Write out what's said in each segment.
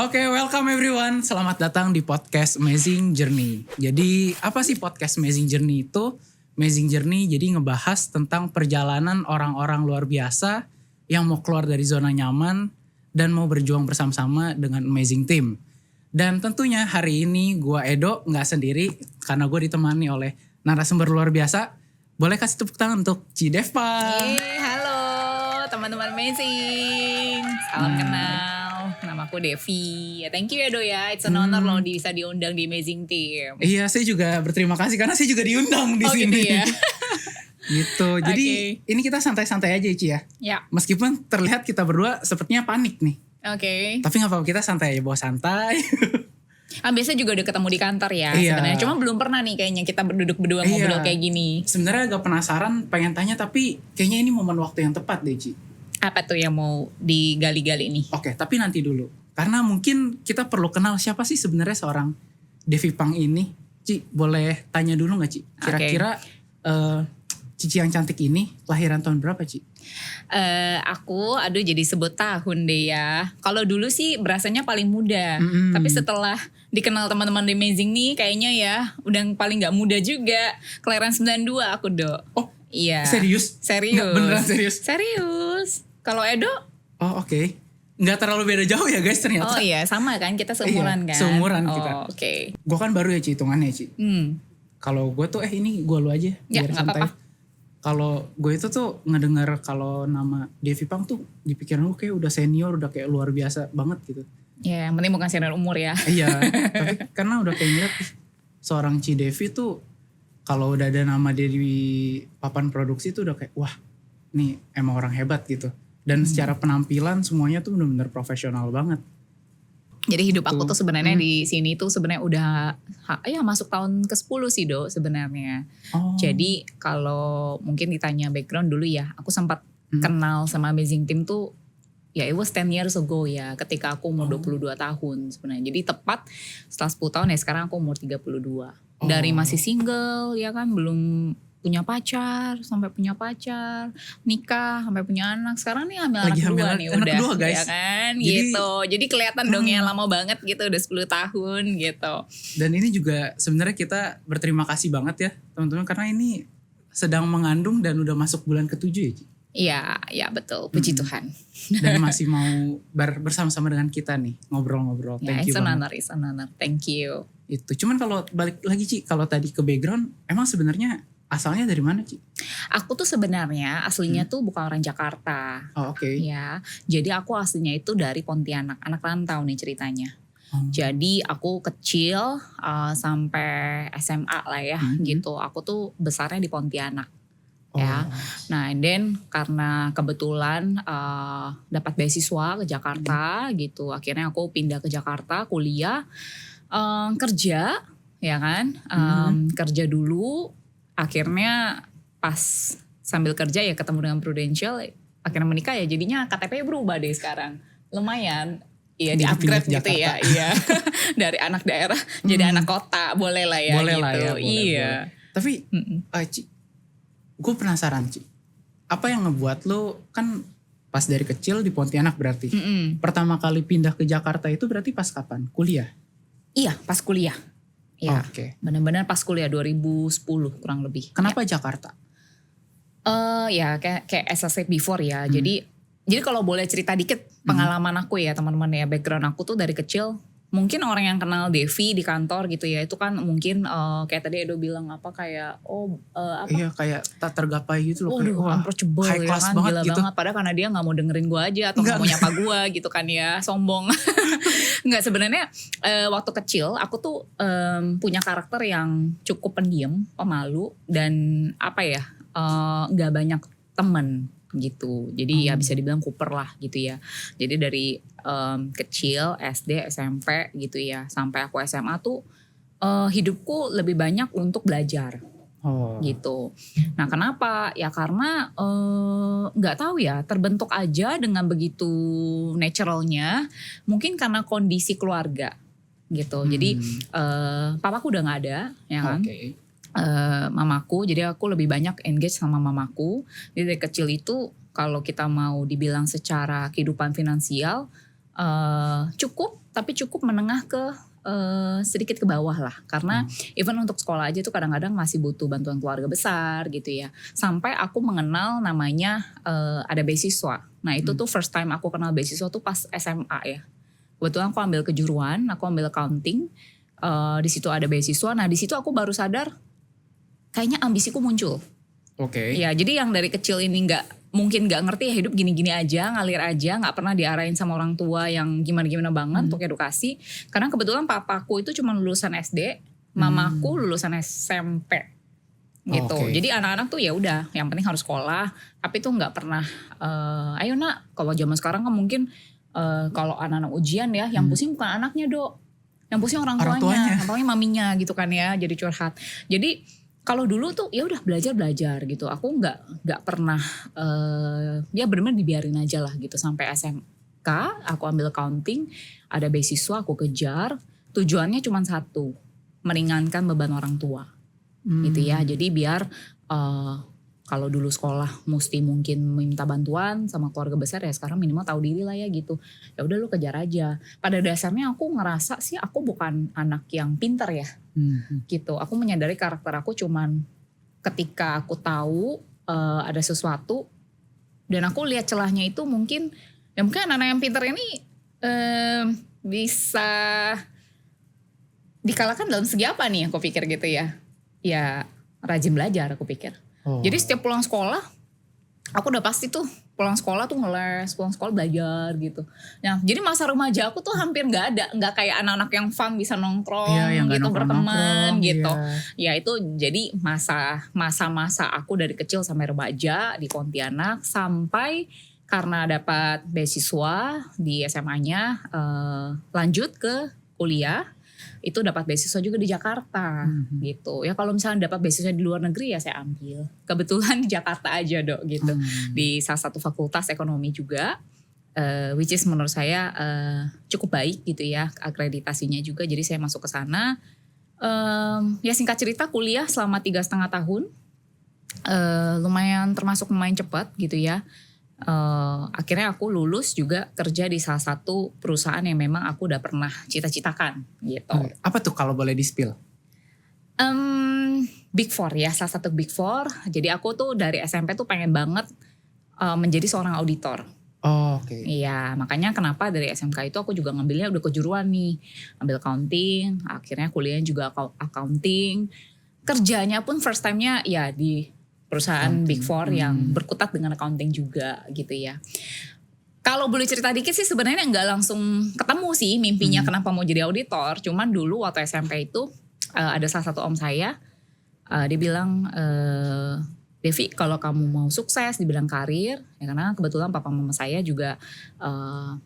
Oke, welcome everyone. Selamat datang di podcast Amazing Journey. Jadi, apa sih podcast Amazing Journey itu? Amazing Journey jadi ngebahas tentang perjalanan orang-orang luar biasa yang mau keluar dari zona nyaman dan mau berjuang bersama-sama dengan Amazing Team. Dan tentunya hari ini gue Edo nggak sendiri karena gue ditemani oleh narasumber luar biasa. Boleh kasih tepuk tangan untuk Cideva. Halo teman-teman Amazing. Salam kenal. Namaku Devi. Thank you ya Do ya. It's an honor loh bisa diundang di Amazing Team. Iya, saya juga berterima kasih karena saya juga diundang di sini. Gitu ya. Gitu. Jadi ini kita santai-santai aja Ci ya. Ya. Meskipun terlihat kita berdua sepertinya panik nih. Oke. Tapi gak apa-apa, kita santai aja, bawa santai. Biasanya juga udah ketemu di kantor ya sebenarnya. Cuma belum pernah nih kayaknya kita berduduk berdua ngobrol kayak gini. Sebenarnya agak penasaran, pengen tanya tapi kayaknya ini momen waktu yang tepat deh Ci. Apa tuh yang mau digali-gali nih? Oke, tapi nanti dulu. Karena mungkin kita perlu kenal siapa sih sebenarnya seorang Devi Pang ini. Ci, boleh tanya dulu gak Ci? Kira-kira Cici yang cantik ini lahiran tahun berapa Ci? Aku jadi sebut tahun deh ya. Kalau dulu sih berasanya paling muda. Tapi setelah dikenal teman-teman di Amazing nih kayaknya ya udah paling gak muda juga. Kelahiran 92 aku Do. Oh iya. Serius? Serius. Beneran serius? Serius. Kalau Edo? Oh oke. Nggak terlalu beda jauh ya guys ternyata. Oh iya sama kan kita seumuran kan. Seumuran kita. Oke. Gue kan baru ya Ci hitungannya Ci. Kalau gue tuh ini gue lu aja ya, biar gak santai. apa-apa. Kalau gue itu tuh ngedengar kalau nama Devi Pang tuh di pikiran gue kayak udah senior, udah kayak luar biasa banget gitu. Ya yang penting bukan senior umur ya. Iya, tapi karena udah kayak ngeliat seorang Ci Devi tuh kalau udah ada nama dia di papan produksi tuh udah kayak wah nih emang orang hebat gitu. Dan secara penampilan semuanya tuh benar-benar profesional banget. Jadi hidup aku tuh sebenarnya di sini tuh sebenarnya udah masuk tahun ke-10 sih Do sebenarnya. Jadi kalau mungkin ditanya background dulu ya, aku sempat kenal sama Amazing Team tuh ya it was 10 years ago ya, ketika aku umur 22 tahun sebenarnya. Jadi tepat setelah 10 tahun ya sekarang aku umur 32. Dari masih single ya kan, belum punya pacar, sampai punya pacar, nikah, sampai punya anak. Sekarang nih hamil anak kedua nih anak udah. Kedua, guys. Ya kan Jadi, gitu. Jadi kelihatan dong ya lama banget gitu, udah 10 tahun gitu. Dan ini juga sebenarnya kita berterima kasih banget ya teman-teman karena ini sedang mengandung dan udah masuk bulan ke-7 ya Ci? Iya betul. Puji Tuhan. Dan masih mau bersama-sama dengan kita nih ngobrol-ngobrol. Thank you banget. It's an honor. Thank you. Itu. Cuman kalau balik lagi Ci, kalau tadi ke background, emang sebenarnya asalnya dari mana Ci? Aku tuh sebenarnya aslinya tuh bukan orang Jakarta. Oh oke. Ya, jadi aku aslinya itu dari Pontianak, anak rantau nih ceritanya. Jadi aku kecil sampai SMA lah ya gitu. Aku tuh besarnya di Pontianak. Ya, nah and then karena kebetulan dapat beasiswa ke Jakarta gitu, akhirnya aku pindah ke Jakarta kuliah, kerja, ya kan, kerja dulu, akhirnya pas sambil kerja ya ketemu dengan Prudential, akhirnya menikah ya jadinya KTP berubah deh sekarang, lumayan. Iya di upgrade gitu ya, iya dari anak daerah jadi anak kota, boleh lah ya boleh gitu, lah ya, iya. Boleh. Tapi Ci, gue penasaran Ci, apa yang ngebuat lo kan pas dari kecil di Pontianak berarti, pertama kali pindah ke Jakarta itu berarti pas kapan? Kuliah? Iya pas kuliah, iya benar-benar pas kuliah 2010 kurang lebih. Kenapa Jakarta? Ya kayak as I said before ya, jadi kalau boleh cerita dikit pengalaman aku ya teman-teman ya, background aku tuh dari kecil. Mungkin orang yang kenal Devi di kantor gitu ya, itu kan mungkin kayak tadi Edo bilang apa kayak apa? Iya kayak tak tergapai gitu loh. Waduh unapproachable high ya class kan, banget gila gitu. banget. Padahal karena dia gak mau dengerin gue aja atau gak mau nyapa gue gitu kan ya, sombong. Enggak, sebenarnya waktu kecil aku tuh punya karakter yang cukup pendiam, pemalu, dan apa ya, gak banyak temen gitu. Jadi ya bisa dibilang kuper lah gitu ya. Jadi dari kecil SD, SMP gitu ya, sampai aku SMA tuh hidupku lebih banyak untuk belajar. Gitu. Nah kenapa? Ya karena nggak tahu ya, terbentuk aja dengan begitu naturalnya. Mungkin karena kondisi keluarga gitu. Jadi papaku udah nggak ada, ya kan? Mamaku, jadi aku lebih banyak engage sama mamaku. Jadi dari kecil itu kalau kita mau dibilang secara kehidupan finansial, cukup, tapi cukup menengah ke sedikit ke bawah lah. Karena even untuk sekolah aja tuh kadang-kadang masih butuh bantuan keluarga besar gitu ya. Sampai aku mengenal namanya ada beasiswa. Nah itu tuh first time aku kenal beasiswa tuh pas SMA ya. Kebetulan aku ambil kejuruan, aku ambil accounting. Di situ ada beasiswa. Nah di situ aku baru sadar kayaknya ambisiku muncul. Oke. Ya jadi yang dari kecil ini mungkin nggak ngerti ya hidup gini-gini aja, ngalir aja, nggak pernah diarahin sama orang tua yang gimana-gimana banget untuk edukasi. Karena kebetulan papaku itu cuma lulusan SD, mamaku lulusan SMP gitu. Jadi anak-anak tuh ya udah, yang penting harus sekolah. Tapi tuh nggak pernah, ayo nak, kalau zaman sekarang kan mungkin kalau anak-anak ujian ya, yang pusing bukan anaknya dok, yang pusing orang tuanya, maminya gitu kan ya, jadi curhat. Jadi kalau dulu tuh ya udah belajar gitu. Aku nggak pernah ya benar-benar dibiarin aja lah gitu sampai SMK. Aku ambil accounting, ada beasiswa aku kejar. Tujuannya cuma satu, meringankan beban orang tua, gitu ya. Jadi biar kalau dulu sekolah mesti mungkin minta bantuan sama keluarga besar ya sekarang minimal tahu diri lah ya gitu. Ya udah lu kejar aja. Pada dasarnya aku ngerasa sih aku bukan anak yang pintar ya. Gitu. Aku menyadari karakter aku cuman ketika aku tahu ada sesuatu dan aku lihat celahnya itu mungkin anak-anak yang pintar ini bisa dikalahkan dalam segi apa nih aku pikir gitu ya. Ya rajin belajar aku pikir. Jadi setiap pulang sekolah aku udah pasti tuh pulang sekolah tuh ngeles, pulang sekolah belajar gitu. Nah jadi masa remaja aku tuh hampir nggak kayak anak-anak yang fun bisa nongkrong gitu berteman gitu. Ya itu jadi masa-masa aku dari kecil sampai remaja di Pontianak sampai karena dapat beasiswa di SMA-nya lanjut ke kuliah. Itu dapat beasiswa juga di Jakarta gitu. Ya kalau misalnya dapat beasiswa di luar negeri ya saya ambil. Kebetulan di Jakarta aja dok gitu. Di salah satu fakultas ekonomi juga. Which is menurut saya cukup baik gitu ya akreditasinya juga. Jadi saya masuk ke sana. Ya singkat cerita kuliah selama 3,5 tahun. Lumayan cepat gitu ya. Akhirnya aku lulus juga kerja di salah satu perusahaan yang memang aku udah pernah cita-citakan gitu. Apa tuh kalau boleh di-spill? Big Four ya, salah satu Big Four. Jadi aku tuh dari SMP tuh pengen banget menjadi seorang auditor. Iya, makanya kenapa dari SMK itu aku juga ngambilnya udah kejuruan nih. Ambil accounting, akhirnya kuliahnya juga accounting. Kerjanya pun first time-nya ya di perusahaan Big Four yang berkutat dengan accounting juga gitu ya. Kalau boleh cerita dikit sih sebenarnya nggak langsung ketemu sih mimpinya kenapa mau jadi auditor. Cuman dulu waktu SMP itu ada salah satu om saya, dia bilang, Devi kalau kamu mau sukses di bidang karir, ya karena kebetulan papa mama saya juga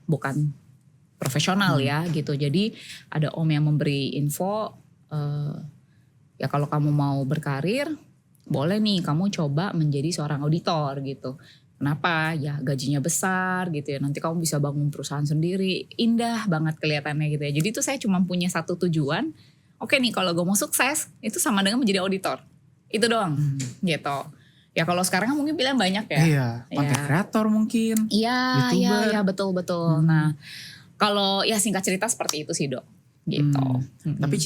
bukan profesional ya gitu. Jadi ada om yang memberi info, ya kalau kamu mau berkarir, boleh nih kamu coba menjadi seorang auditor gitu. Kenapa? Ya gajinya besar gitu ya. Nanti kamu bisa bangun perusahaan sendiri. Indah banget kelihatannya gitu ya. Jadi itu saya cuma punya satu tujuan. Oke nih kalau gue mau sukses itu sama dengan menjadi auditor. Itu doang gitu. Ya kalau sekarang kan mungkin pilihan banyak ya. Iya, content creator mungkin. Iya betul. Nah kalau ya singkat cerita seperti itu sih dok. Gitu. Tapi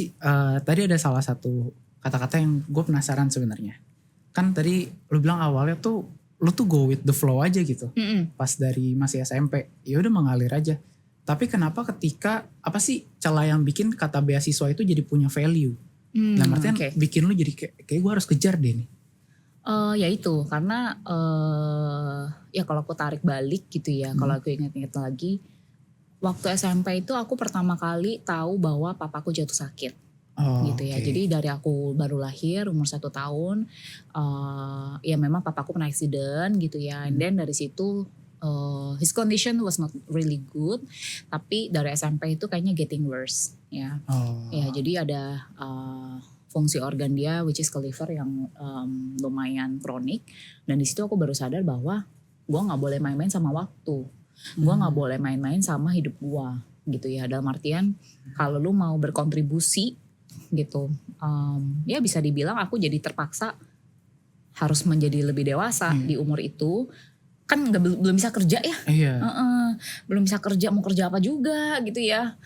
tadi ada salah satu kata-kata yang gue penasaran sebenarnya. Kan tadi lu bilang awalnya tuh lu tuh go with the flow aja gitu. Pas dari masih SMP, ya udah mengalir aja. Tapi kenapa ketika apa sih celah yang bikin kata beasiswa itu jadi punya value? Dalam artian bikin lu jadi kayak gue harus kejar deh nih. Ya itu karena ya kalau aku tarik balik gitu ya, kalau aku ingat-ingat lagi, waktu SMP itu aku pertama kali tahu bahwa papaku jatuh sakit. Gitu ya. Jadi dari aku baru lahir umur 1 tahun, ya memang papaku pernah accident gitu ya. And then dari situ his condition was not really good, tapi dari SMP itu kayaknya getting worse ya. Ya jadi ada fungsi organ dia which is ke liver yang lumayan kronik, dan di situ aku baru sadar bahwa gue nggak boleh main-main sama waktu, gue nggak boleh main-main sama hidup gue gitu ya. Dalam artian kalau lu mau berkontribusi gitu, ya bisa dibilang aku jadi terpaksa harus menjadi lebih dewasa di umur itu. Kan belum bisa kerja ya. belum bisa kerja, mau kerja apa juga gitu ya.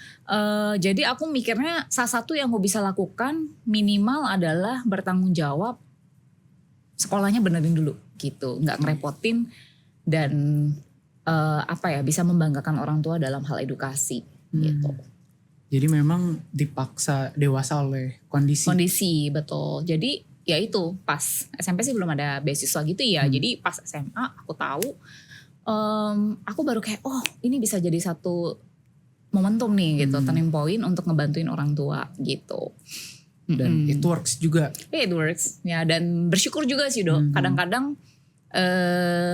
Jadi aku mikirnya salah satu yang gue bisa lakukan minimal adalah bertanggung jawab, sekolahnya benerin dulu gitu, nggak ngerepotin dan bisa membanggakan orang tua dalam hal edukasi gitu. Jadi memang dipaksa dewasa oleh kondisi. Kondisi, betul. Jadi ya itu pas SMP sih belum ada beasiswa gitu ya. Jadi pas SMA aku tahu, aku baru kayak ini bisa jadi satu momentum nih gitu, turning point untuk ngebantuin orang tua gitu. Dan it works juga. It works ya, dan bersyukur juga sih Dok. Kadang-kadang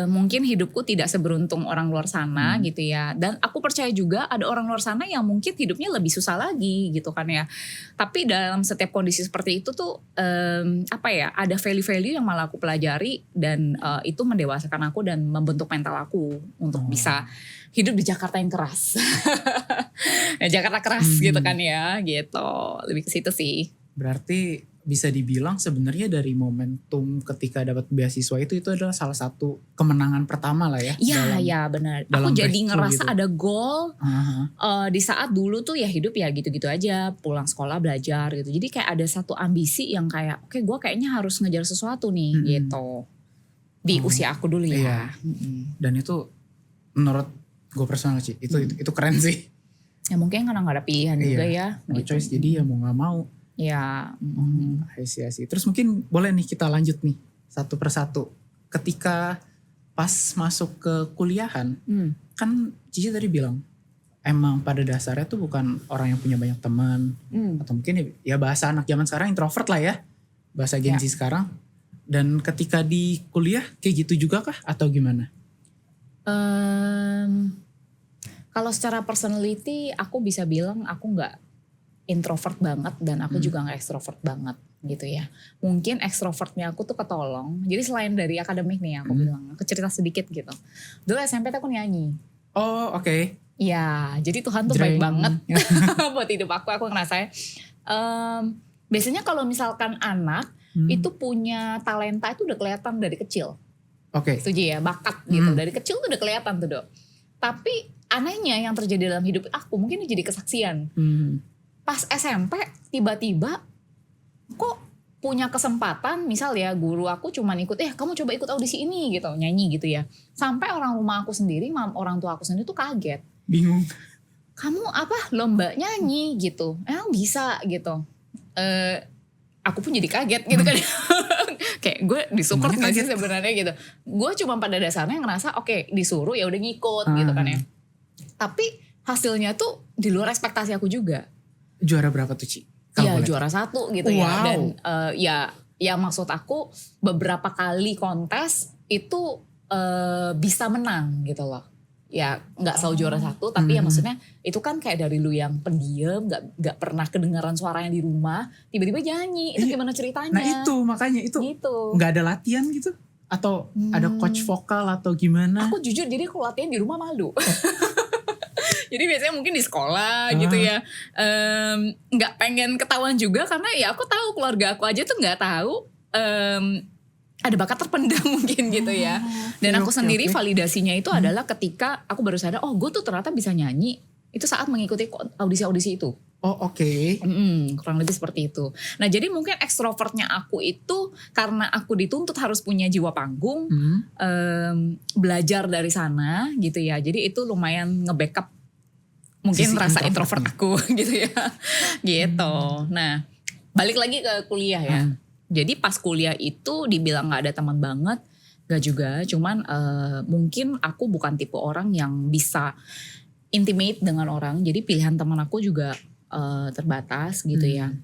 mungkin hidupku tidak seberuntung orang luar sana gitu ya, dan aku percaya juga ada orang luar sana yang mungkin hidupnya lebih susah lagi gitu kan ya. Tapi dalam setiap kondisi seperti itu tuh ada value-value yang malah aku pelajari, dan itu mendewasakan aku dan membentuk mental aku untuk bisa hidup di Jakarta yang keras. Jakarta keras gitu kan ya, gitu. Lebih ke situ sih. Berarti bisa dibilang sebenarnya dari momentum ketika dapat beasiswa itu adalah salah satu kemenangan pertama lah ya. Iya benar. Aku jadi ngerasa gitu. ada goal di saat dulu tuh ya hidup ya gitu-gitu aja, pulang sekolah belajar gitu. Jadi kayak ada satu ambisi yang kayak oke, gue kayaknya harus ngejar sesuatu nih gitu. Di usia aku dulu ya. Iya. Dan itu menurut gue personal sih itu keren sih. Ya mungkin karena gak ada pilihan juga ya. No gitu. choice, jadi ya mau gak mau. Ya. I see. Terus mungkin boleh nih kita lanjut nih satu persatu. Ketika pas masuk ke kuliahan, kan Cici tadi bilang emang pada dasarnya tuh bukan orang yang punya banyak teman, atau mungkin ya bahasa anak zaman sekarang introvert lah ya, bahasa Gen Z sekarang. Dan ketika di kuliah kayak gitu juga kah atau gimana? Kalau secara personality aku bisa bilang aku nggak introvert banget dan aku juga gak ekstrovert banget gitu ya. Mungkin ekstrovertnya aku tuh ketolong. Jadi selain dari akademik nih aku bilang, aku cerita sedikit gitu. Dulu SMP tuh aku nyanyi. Oh oke. Ya, jadi Tuhan tuh baik banget buat hidup aku ngerasa biasanya kalau misalkan anak itu punya talenta itu udah kelihatan dari kecil. Oke. Setuju ya, bakat gitu. Dari kecil tuh udah kelihatan tuh Dok. Tapi anehnya yang terjadi dalam hidup aku mungkin ini jadi kesaksian. Pas SMP tiba-tiba kok punya kesempatan, misal ya guru aku cuman ikut, kamu coba ikut audisi ini gitu, nyanyi gitu ya. Sampai orang rumah aku sendiri, orang tua aku sendiri tuh kaget. Bingung. Kamu lomba nyanyi gitu, bisa gitu. Aku pun jadi kaget gitu kan. Kayak gue disupport gak sih sebenarnya gitu. Gue cuma pada dasarnya ngerasa oke, disuruh ya udah ngikut gitu kan ya. Tapi hasilnya tuh di luar ekspektasi aku juga. Juara berapa tuh Ci? Iya juara 1 gitu ya. Dan ya maksud aku beberapa kali kontes itu bisa menang gitu loh. Ya gak selalu juara 1 tapi ya maksudnya itu kan kayak dari lu yang pendiam, gak pernah kedengaran suaranya di rumah, tiba-tiba nyanyi. Itu gimana ceritanya? Nah itu makanya itu gitu. Gak ada latihan gitu? Atau ada coach vokal atau gimana? Aku jujur jadi aku latihan di rumah malu. Jadi biasanya mungkin di sekolah gitu ya, nggak pengen ketahuan juga karena ya aku tahu keluarga aku aja tuh nggak tahu ada bakat terpendam mungkin gitu ya. Dan aku sendiri validasinya itu adalah ketika aku baru sadar, gue tuh ternyata bisa nyanyi itu saat mengikuti audisi itu. Oh oke. Kurang lebih seperti itu. Nah jadi mungkin ekstrovertnya aku itu karena aku dituntut harus punya jiwa panggung, belajar dari sana gitu ya. Jadi itu lumayan nge-backup mungkin sisi rasa introvert aku gitu ya. Gitu. Nah balik lagi ke kuliah ya. Jadi pas kuliah itu dibilang gak ada teman banget, gak juga. Cuman mungkin aku bukan tipe orang yang bisa intimate dengan orang. Jadi pilihan teman aku juga terbatas gitu ya.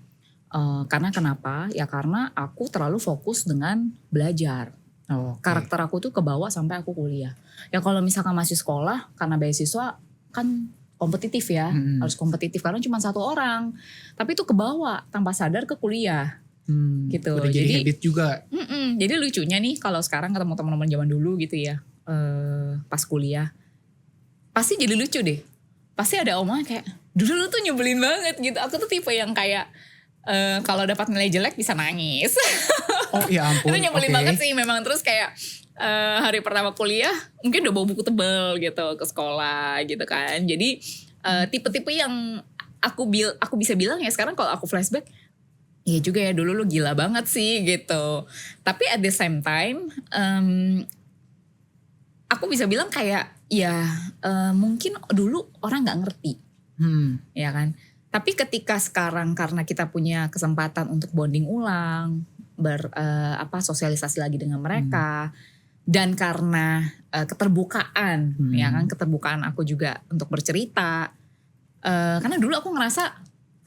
Karena kenapa? Ya karena aku terlalu fokus dengan belajar. Karakter aku tuh kebawa sampai aku kuliah. Ya kalau misalkan masih sekolah karena beasiswa kan kompetitif ya. Harus kompetitif karena cuma 1 orang. Tapi itu kebawa tanpa sadar ke kuliah. Gitu. Udah jadi habit juga. Jadi lucunya nih kalau sekarang ketemu teman-teman zaman dulu gitu ya. Pas kuliah. Pasti jadi lucu deh. Pasti ada omongan kayak dulu lu tuh nyebelin banget gitu. Aku tuh tipe yang kayak kalau dapat nilai jelek bisa nangis. Oh ya ampun. Itu nyebelin banget sih memang. Terus kayak hari pertama kuliah mungkin udah bawa buku tebal gitu ke sekolah gitu kan. Jadi tipe-tipe yang aku bisa bilang ya sekarang kalau aku flashback, iya juga ya dulu lu gila banget sih gitu. Tapi at the same time aku bisa bilang kayak ya mungkin dulu orang nggak ngerti, ya kan. Tapi ketika sekarang karena kita punya kesempatan untuk bonding ulang, sosialisasi lagi dengan mereka, dan karena keterbukaan, ya kan, keterbukaan aku juga untuk bercerita. Karena dulu aku ngerasa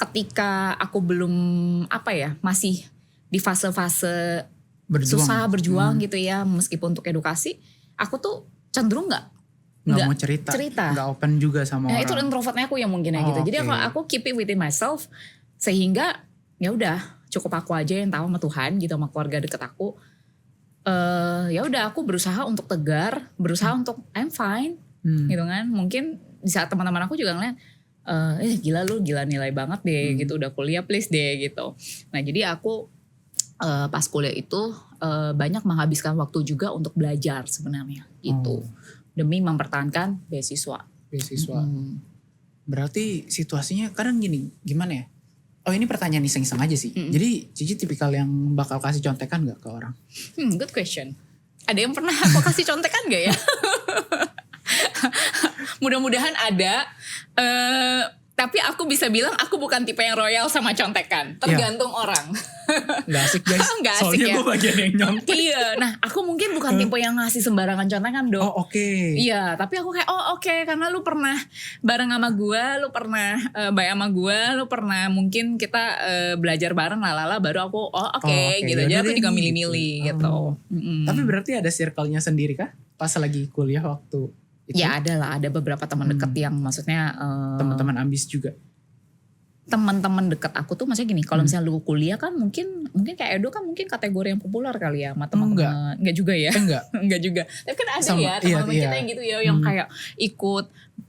ketika aku belum masih di fase-fase susah berjuang gitu ya, meskipun untuk edukasi, aku tuh cenderung nggak mau cerita, nggak open juga sama orang. Itu introvertnya aku yang mungkin ya gitu. Jadi aku keep it within myself, sehingga ya udah cukup aku aja yang tahu sama Tuhan gitu, sama keluarga deket aku. Ya udah aku berusaha untuk tegar, berusaha untuk I'm fine, gitu kan. Mungkin di saat teman-teman aku juga ngeliat, gila lu, gila nilai banget deh gitu, udah kuliah please deh gitu. Nah jadi aku pas kuliah itu banyak menghabiskan waktu juga untuk belajar sebenarnya gitu. Demi mempertahankan beasiswa. Berarti situasinya kadang gimana ya? Oh ini pertanyaan iseng-iseng aja sih. Jadi Cici tipikal yang bakal kasih contekan gak ke orang? Good question. Ada yang pernah aku kasih contekan gak ya? Mudah-mudahan ada. Tapi aku bisa bilang aku bukan tipe yang royal sama contekan. Tergantung orang. Gak asik guys. Gak asik. Soalnya gue bagian yang nyontek. Iya. Nah aku mungkin bukan tipe yang ngasih sembarangan contekan dong. Oh oke. Iya. Tapi aku kayak oke. Karena lu pernah bareng sama gue. Lu pernah baik sama gue. Lu pernah mungkin kita belajar bareng lalala. Baru aku oke. Gitu. Jadi aku juga milih-milih gitu. Tapi berarti ada circle-nya sendiri kah? Pas lagi kuliah waktu itu? Ya ada beberapa teman dekat yang maksudnya teman-teman ambis juga. Teman-teman dekat aku tuh maksudnya gini, kalau misalnya lu kuliah kan mungkin kayak Edo kan mungkin kategori yang populer kali ya sama teman-teman. Enggak juga ya. Enggak juga. Tapi kan ada ya teman-teman kita yang gitu ya, yang kayak ikut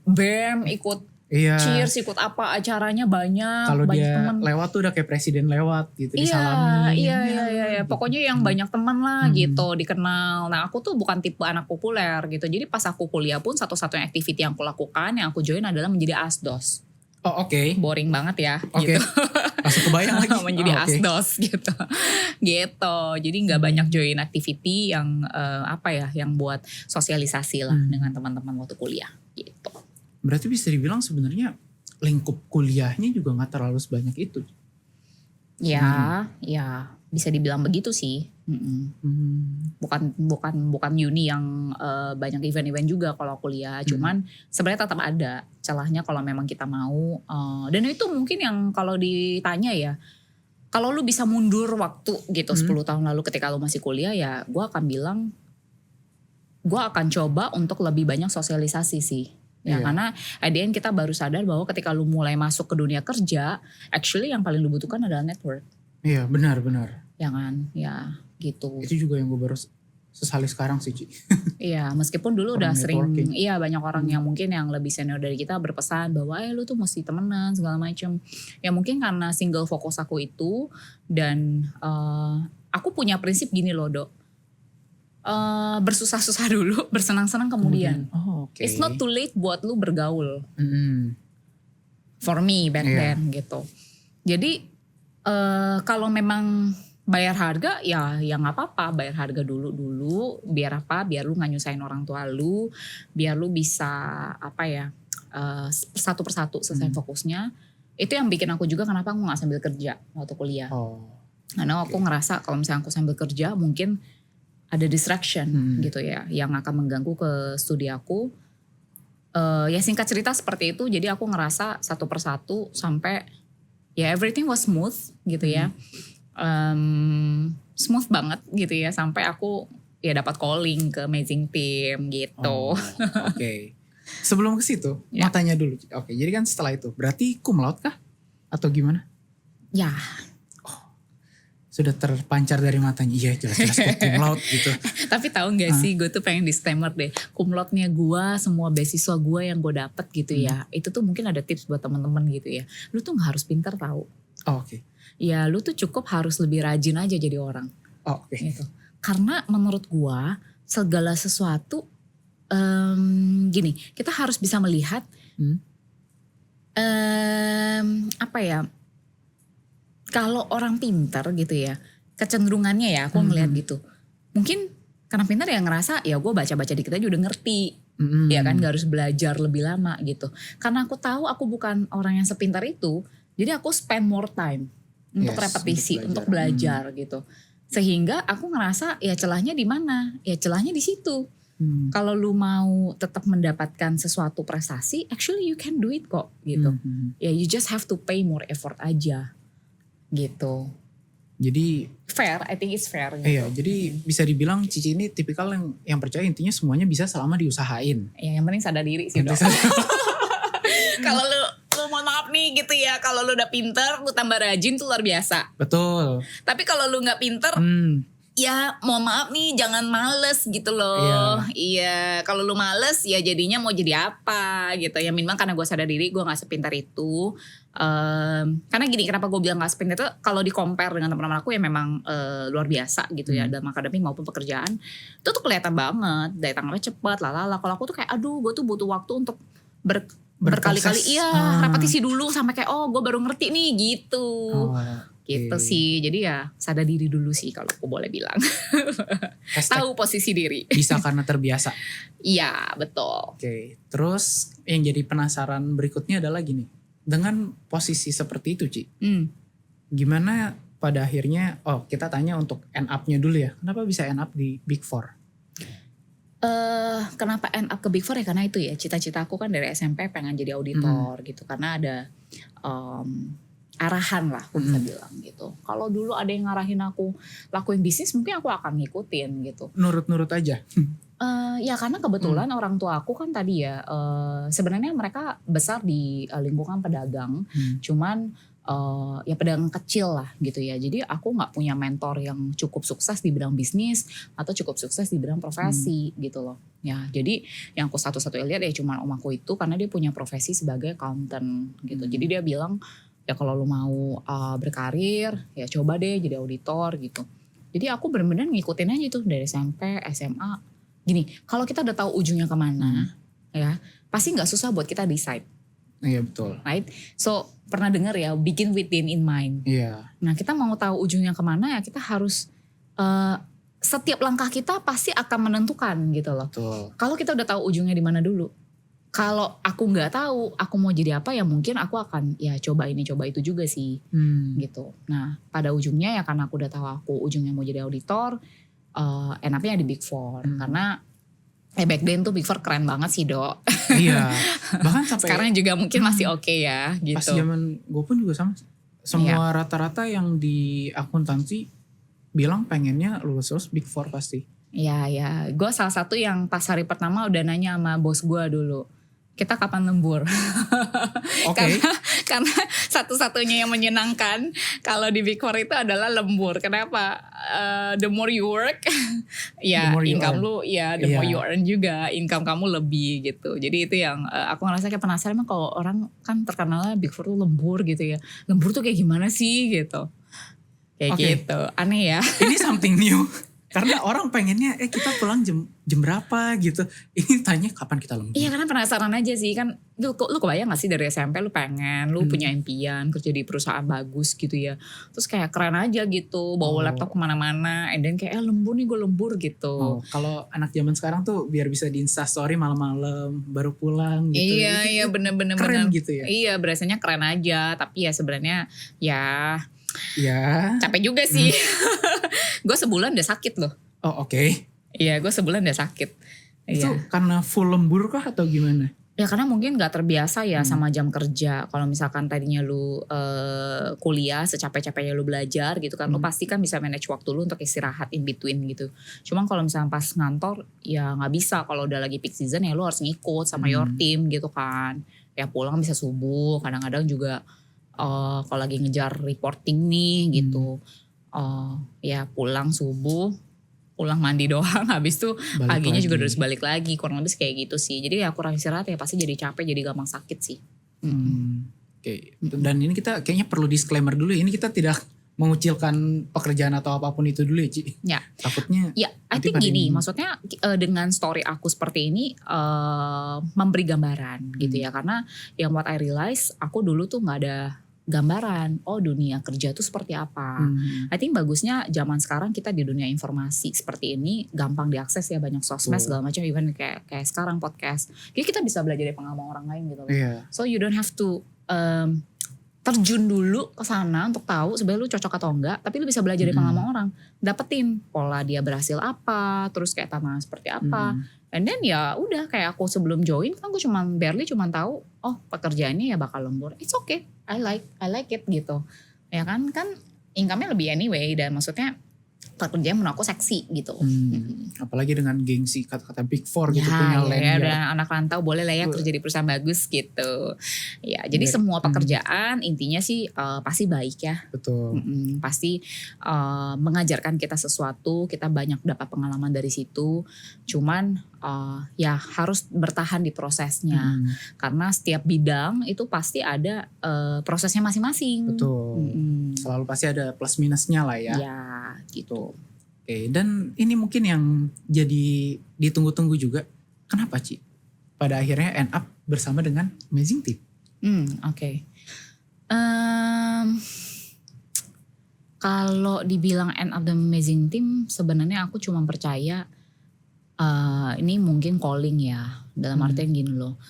BEM, ikut cheers, ikut apa acaranya banyak. Kalau dia temen. lewat tuh udah kayak presiden lewat gitu, disalamin. Iya. Pokoknya yang banyak teman lah gitu, dikenal. Nah aku tuh bukan tipe anak populer gitu. Jadi pas aku kuliah pun satu-satunya activity yang aku lakukan, yang aku join adalah menjadi asdos. Oh oke. Boring banget ya. Oke. Gitu. Langsung kebayang lagi. Menjadi asdos gitu. Jadi gak banyak join activity yang yang buat sosialisasi lah dengan teman-teman waktu kuliah gitu. Berarti bisa dibilang sebenarnya lingkup kuliahnya juga gak terlalu sebanyak itu. Ya bisa dibilang begitu sih. Bukan uni yang banyak event-event juga kalau kuliah. Cuman sebenarnya tetap ada celahnya kalau memang kita mau. Dan itu mungkin yang kalau ditanya ya, kalau lu bisa mundur waktu gitu 10 tahun lalu ketika lu masih kuliah, ya gue akan bilang gue akan coba untuk lebih banyak sosialisasi sih. Ya karena at the end kita baru sadar bahwa ketika lu mulai masuk ke dunia kerja, actually yang paling lu butuhkan adalah network. Iya benar. Ya kan, ya gitu. Itu juga yang gue baru sesali sekarang sih Ci. Iya meskipun dulu udah networking. sering, banyak orang yang mungkin yang lebih senior dari kita berpesan bahwa lu tuh mesti temenan segala macam. Ya mungkin karena single fokus aku itu dan aku punya prinsip gini loh Dok. Bersusah-susah dulu, bersenang-senang kemudian. Okay. It's not too late buat lu bergaul. For me back then gitu. Jadi kalau memang bayar harga ya nggak apa-apa, bayar harga dulu biar lu nggak nyusahin orang tua lu, biar lu bisa satu persatu selesai fokusnya. Itu yang bikin aku juga kenapa aku nggak sambil kerja waktu kuliah. Karena aku ngerasa kalau misalnya aku sambil kerja mungkin ada distraction gitu ya, yang akan mengganggu ke studi aku. Ya singkat cerita seperti itu, jadi aku ngerasa satu persatu sampai ya everything was smooth gitu ya. Smooth banget gitu ya, sampai aku ya dapat calling ke Amazing Team gitu. Oke. Sebelum ke situ, mau tanya dulu. Oke, jadi kan setelah itu berarti cum laude kah? Atau gimana? Ya. Sudah terpancar dari matanya, iya jelas-jelas cum laude gitu. Tapi tahu gak sih, gue tuh pengen disclaimer deh, cum laude-nya gue, semua beasiswa gue yang gue dapet gitu ya, itu tuh mungkin ada tips buat teman-teman gitu ya. Lu tuh gak harus pintar tahu. Oke. Ya lu tuh cukup harus lebih rajin aja jadi orang. Oke. Gitu. Karena menurut gue segala sesuatu gini, kita harus bisa melihat apa ya, kalau orang pintar gitu ya, kecenderungannya ya aku ngelihat gitu. Mungkin karena pintar ya ngerasa ya gue baca-baca dikit aja udah ngerti. Ya kan, gak harus belajar lebih lama gitu. Karena aku tahu aku bukan orang yang sepintar itu, jadi aku spend more time untuk repetisi, untuk belajar gitu. Sehingga aku ngerasa ya celahnya di mana? Ya celahnya di situ. Kalau lu mau tetap mendapatkan sesuatu prestasi, actually you can do it kok gitu. Ya you just have to pay more effort aja gitu. Jadi fair, I think it's fair gitu. Iya, jadi bisa dibilang Cici ini tipikal yang percaya intinya semuanya bisa selama diusahain. Ya yang penting sadar diri sih dok. Kalau lu mohon maaf nih gitu ya, kalau lu udah pinter, lu tambah rajin tuh luar biasa. Betul. Tapi kalau lu nggak pinter, ya mohon maaf nih jangan males gitu loh. Iya, kalau lu males ya jadinya mau jadi apa gitu. Ya minimal karena gue sadar diri gue gak sepintar itu. Karena gini, kenapa gue bilang gak sepintar itu, kalau di compare dengan teman-teman aku yang memang luar biasa gitu ya, dalam akademik maupun pekerjaan, itu tuh kelihatan banget, daya tangannya cepet, lalala. Kalau aku tuh kayak aduh gue tuh butuh waktu untuk berkali-kali repetisi dulu sampai kayak oh gue baru ngerti nih gitu. Gitu sih, jadi ya sadar diri dulu sih kalau aku boleh bilang. Tahu posisi diri. Bisa karena terbiasa. Iya betul. Oke, terus yang jadi penasaran berikutnya adalah gini. Dengan posisi seperti itu Ci, gimana pada akhirnya, kita tanya untuk end up-nya dulu ya. Kenapa bisa end up di Big Four? Kenapa end up ke Big Four ya karena itu ya, cita-cita aku kan dari SMP pengen jadi auditor gitu. Karena ada arahan lah aku bisa bilang gitu. Kalau dulu ada yang ngarahin aku lakuin bisnis mungkin aku akan ngikutin gitu. Nurut-nurut aja? Ya karena kebetulan orang tua aku kan tadi ya sebenarnya mereka besar di lingkungan pedagang. Cuman ya pedagang kecil lah gitu ya. Jadi aku gak punya mentor yang cukup sukses di bidang bisnis atau cukup sukses di bidang profesi gitu loh. Ya jadi yang aku satu-satunya lihat ya cuma om aku itu karena dia punya profesi sebagai accountant gitu. Jadi dia bilang ya kalau lu mau berkarir ya coba deh jadi auditor gitu. Jadi aku benar-benar ngikutin aja tuh dari SMP, SMA. Gini, kalau kita udah tahu ujungnya kemana ya pasti gak susah buat kita decide. Iya betul. Right? So pernah dengar ya begin with the end in mind. Iya. Nah kita mau tahu ujungnya kemana ya kita harus setiap langkah kita pasti akan menentukan gitu loh. Betul. Kalau kita udah tahu ujungnya di mana dulu. Kalau aku nggak tahu aku mau jadi apa ya mungkin aku akan ya coba ini coba itu juga sih gitu. Nah pada ujungnya ya karena aku udah tahu aku ujungnya mau jadi auditor, enaknya di Big Four karena back then tuh Big Four keren banget sih dok. Iya. Bahkan sampai sekarang juga mungkin masih oke ya gitu. Pas zaman gue pun juga sama. Semua rata-rata yang di akuntansi bilang pengennya lulus Big Four pasti. Iya ya. Gue salah satu yang pas hari pertama udah nanya sama bos gue dulu. Kita kapan lembur? Oke. Karena satu-satunya yang menyenangkan kalau di Big Four itu adalah lembur. Kenapa? The more you work, ya income lu, ya the more you earn juga, income kamu lebih gitu. Jadi itu yang aku ngerasa kayak penasaran emang kalau orang kan terkenalnya Big Four tuh lembur gitu ya. Lembur tuh kayak gimana sih gitu? Kayak gitu, aneh ya. Ini something new. Karena orang pengennya kita pulang jam berapa gitu. Ini tanya kapan kita lembur. Iya karena penasaran aja sih kan. Lu kebayang gak sih dari SMP lu pengen. Lu punya impian kerja di perusahaan bagus gitu ya. Terus kayak keren aja gitu. Bawa laptop kemana-mana. And then kayak lembur nih gue lembur gitu. Kalau anak zaman sekarang tuh biar bisa di Instastory malam-malam. Baru pulang gitu. Iya bener-bener. Keren gitu ya. Iya berasanya keren aja. Tapi ya sebenarnya ya capek juga sih. Gue sebulan udah sakit loh. Oh oke. Iya gue sebulan udah sakit. Itu karena full lembur kah atau gimana? Ya karena mungkin gak terbiasa ya sama jam kerja. Kalau misalkan tadinya lu kuliah secapek-capeknya lu belajar gitu kan. Lu pasti kan bisa manage waktu lu untuk istirahat in between gitu. Cuman kalau misalkan pas ngantor ya gak bisa. Kalau udah lagi peak season ya lu harus ngikut sama your team gitu kan. Ya pulang bisa subuh. Kadang-kadang juga kalau lagi ngejar reporting nih gitu. Ya pulang subuh, pulang mandi doang, habis itu paginya juga harus balik lagi, kurang lebih kayak gitu sih. Jadi ya kurang istirahat ya pasti jadi capek, jadi gampang sakit sih. Oke. Dan ini kita kayaknya perlu disclaimer dulu. Ini kita tidak mengucilkan pekerjaan atau apapun itu dulu ya Ci. Ya. Takutnya. Ya, I nanti think pada gini, ini. maksudnya dengan story aku seperti ini memberi gambaran gitu ya. Karena yang what I realize, aku dulu tuh gak ada gambaran, oh dunia kerja tuh seperti apa. I think bagusnya zaman sekarang kita di dunia informasi seperti ini gampang diakses ya, banyak sosmed segala macam, even kayak sekarang podcast. Jadi kita bisa belajar dari pengalaman orang lain gitu loh. So you don't have to terjun dulu ke sana untuk tahu sebenarnya lu cocok atau enggak, tapi lu bisa belajar dari pengalaman orang, dapetin pola dia berhasil apa, terus kayak tantangan seperti apa. And then ya udah, kayak aku sebelum join kan gue barely tahu oh pekerjaannya ya bakal lembur. It's okay, I like it gitu. Ya kan income-nya lebih anyway, dan maksudnya pekerjaan menurut aku seksi gitu. Apalagi dengan gengsi kata-kata Big Four gitu, Ya, punya lanyard. dan anak rantau boleh lah ya kerja di perusahaan bagus gitu. Ya, jadi semua pekerjaan intinya sih pasti baik ya. Betul. Pasti mengajarkan kita sesuatu, kita banyak dapat pengalaman dari situ. Cuman ya harus bertahan di prosesnya. Karena setiap bidang itu pasti ada prosesnya masing-masing. Betul. Selalu pasti ada plus minusnya lah ya. Ya, gitu. Oke, dan ini mungkin yang jadi ditunggu-tunggu juga. Kenapa Ci? Pada akhirnya end up bersama dengan Amazing Team. Oke. Kalau dibilang end up the Amazing Team, sebenarnya aku cuma percaya ini mungkin calling ya. Dalam artian gini loh.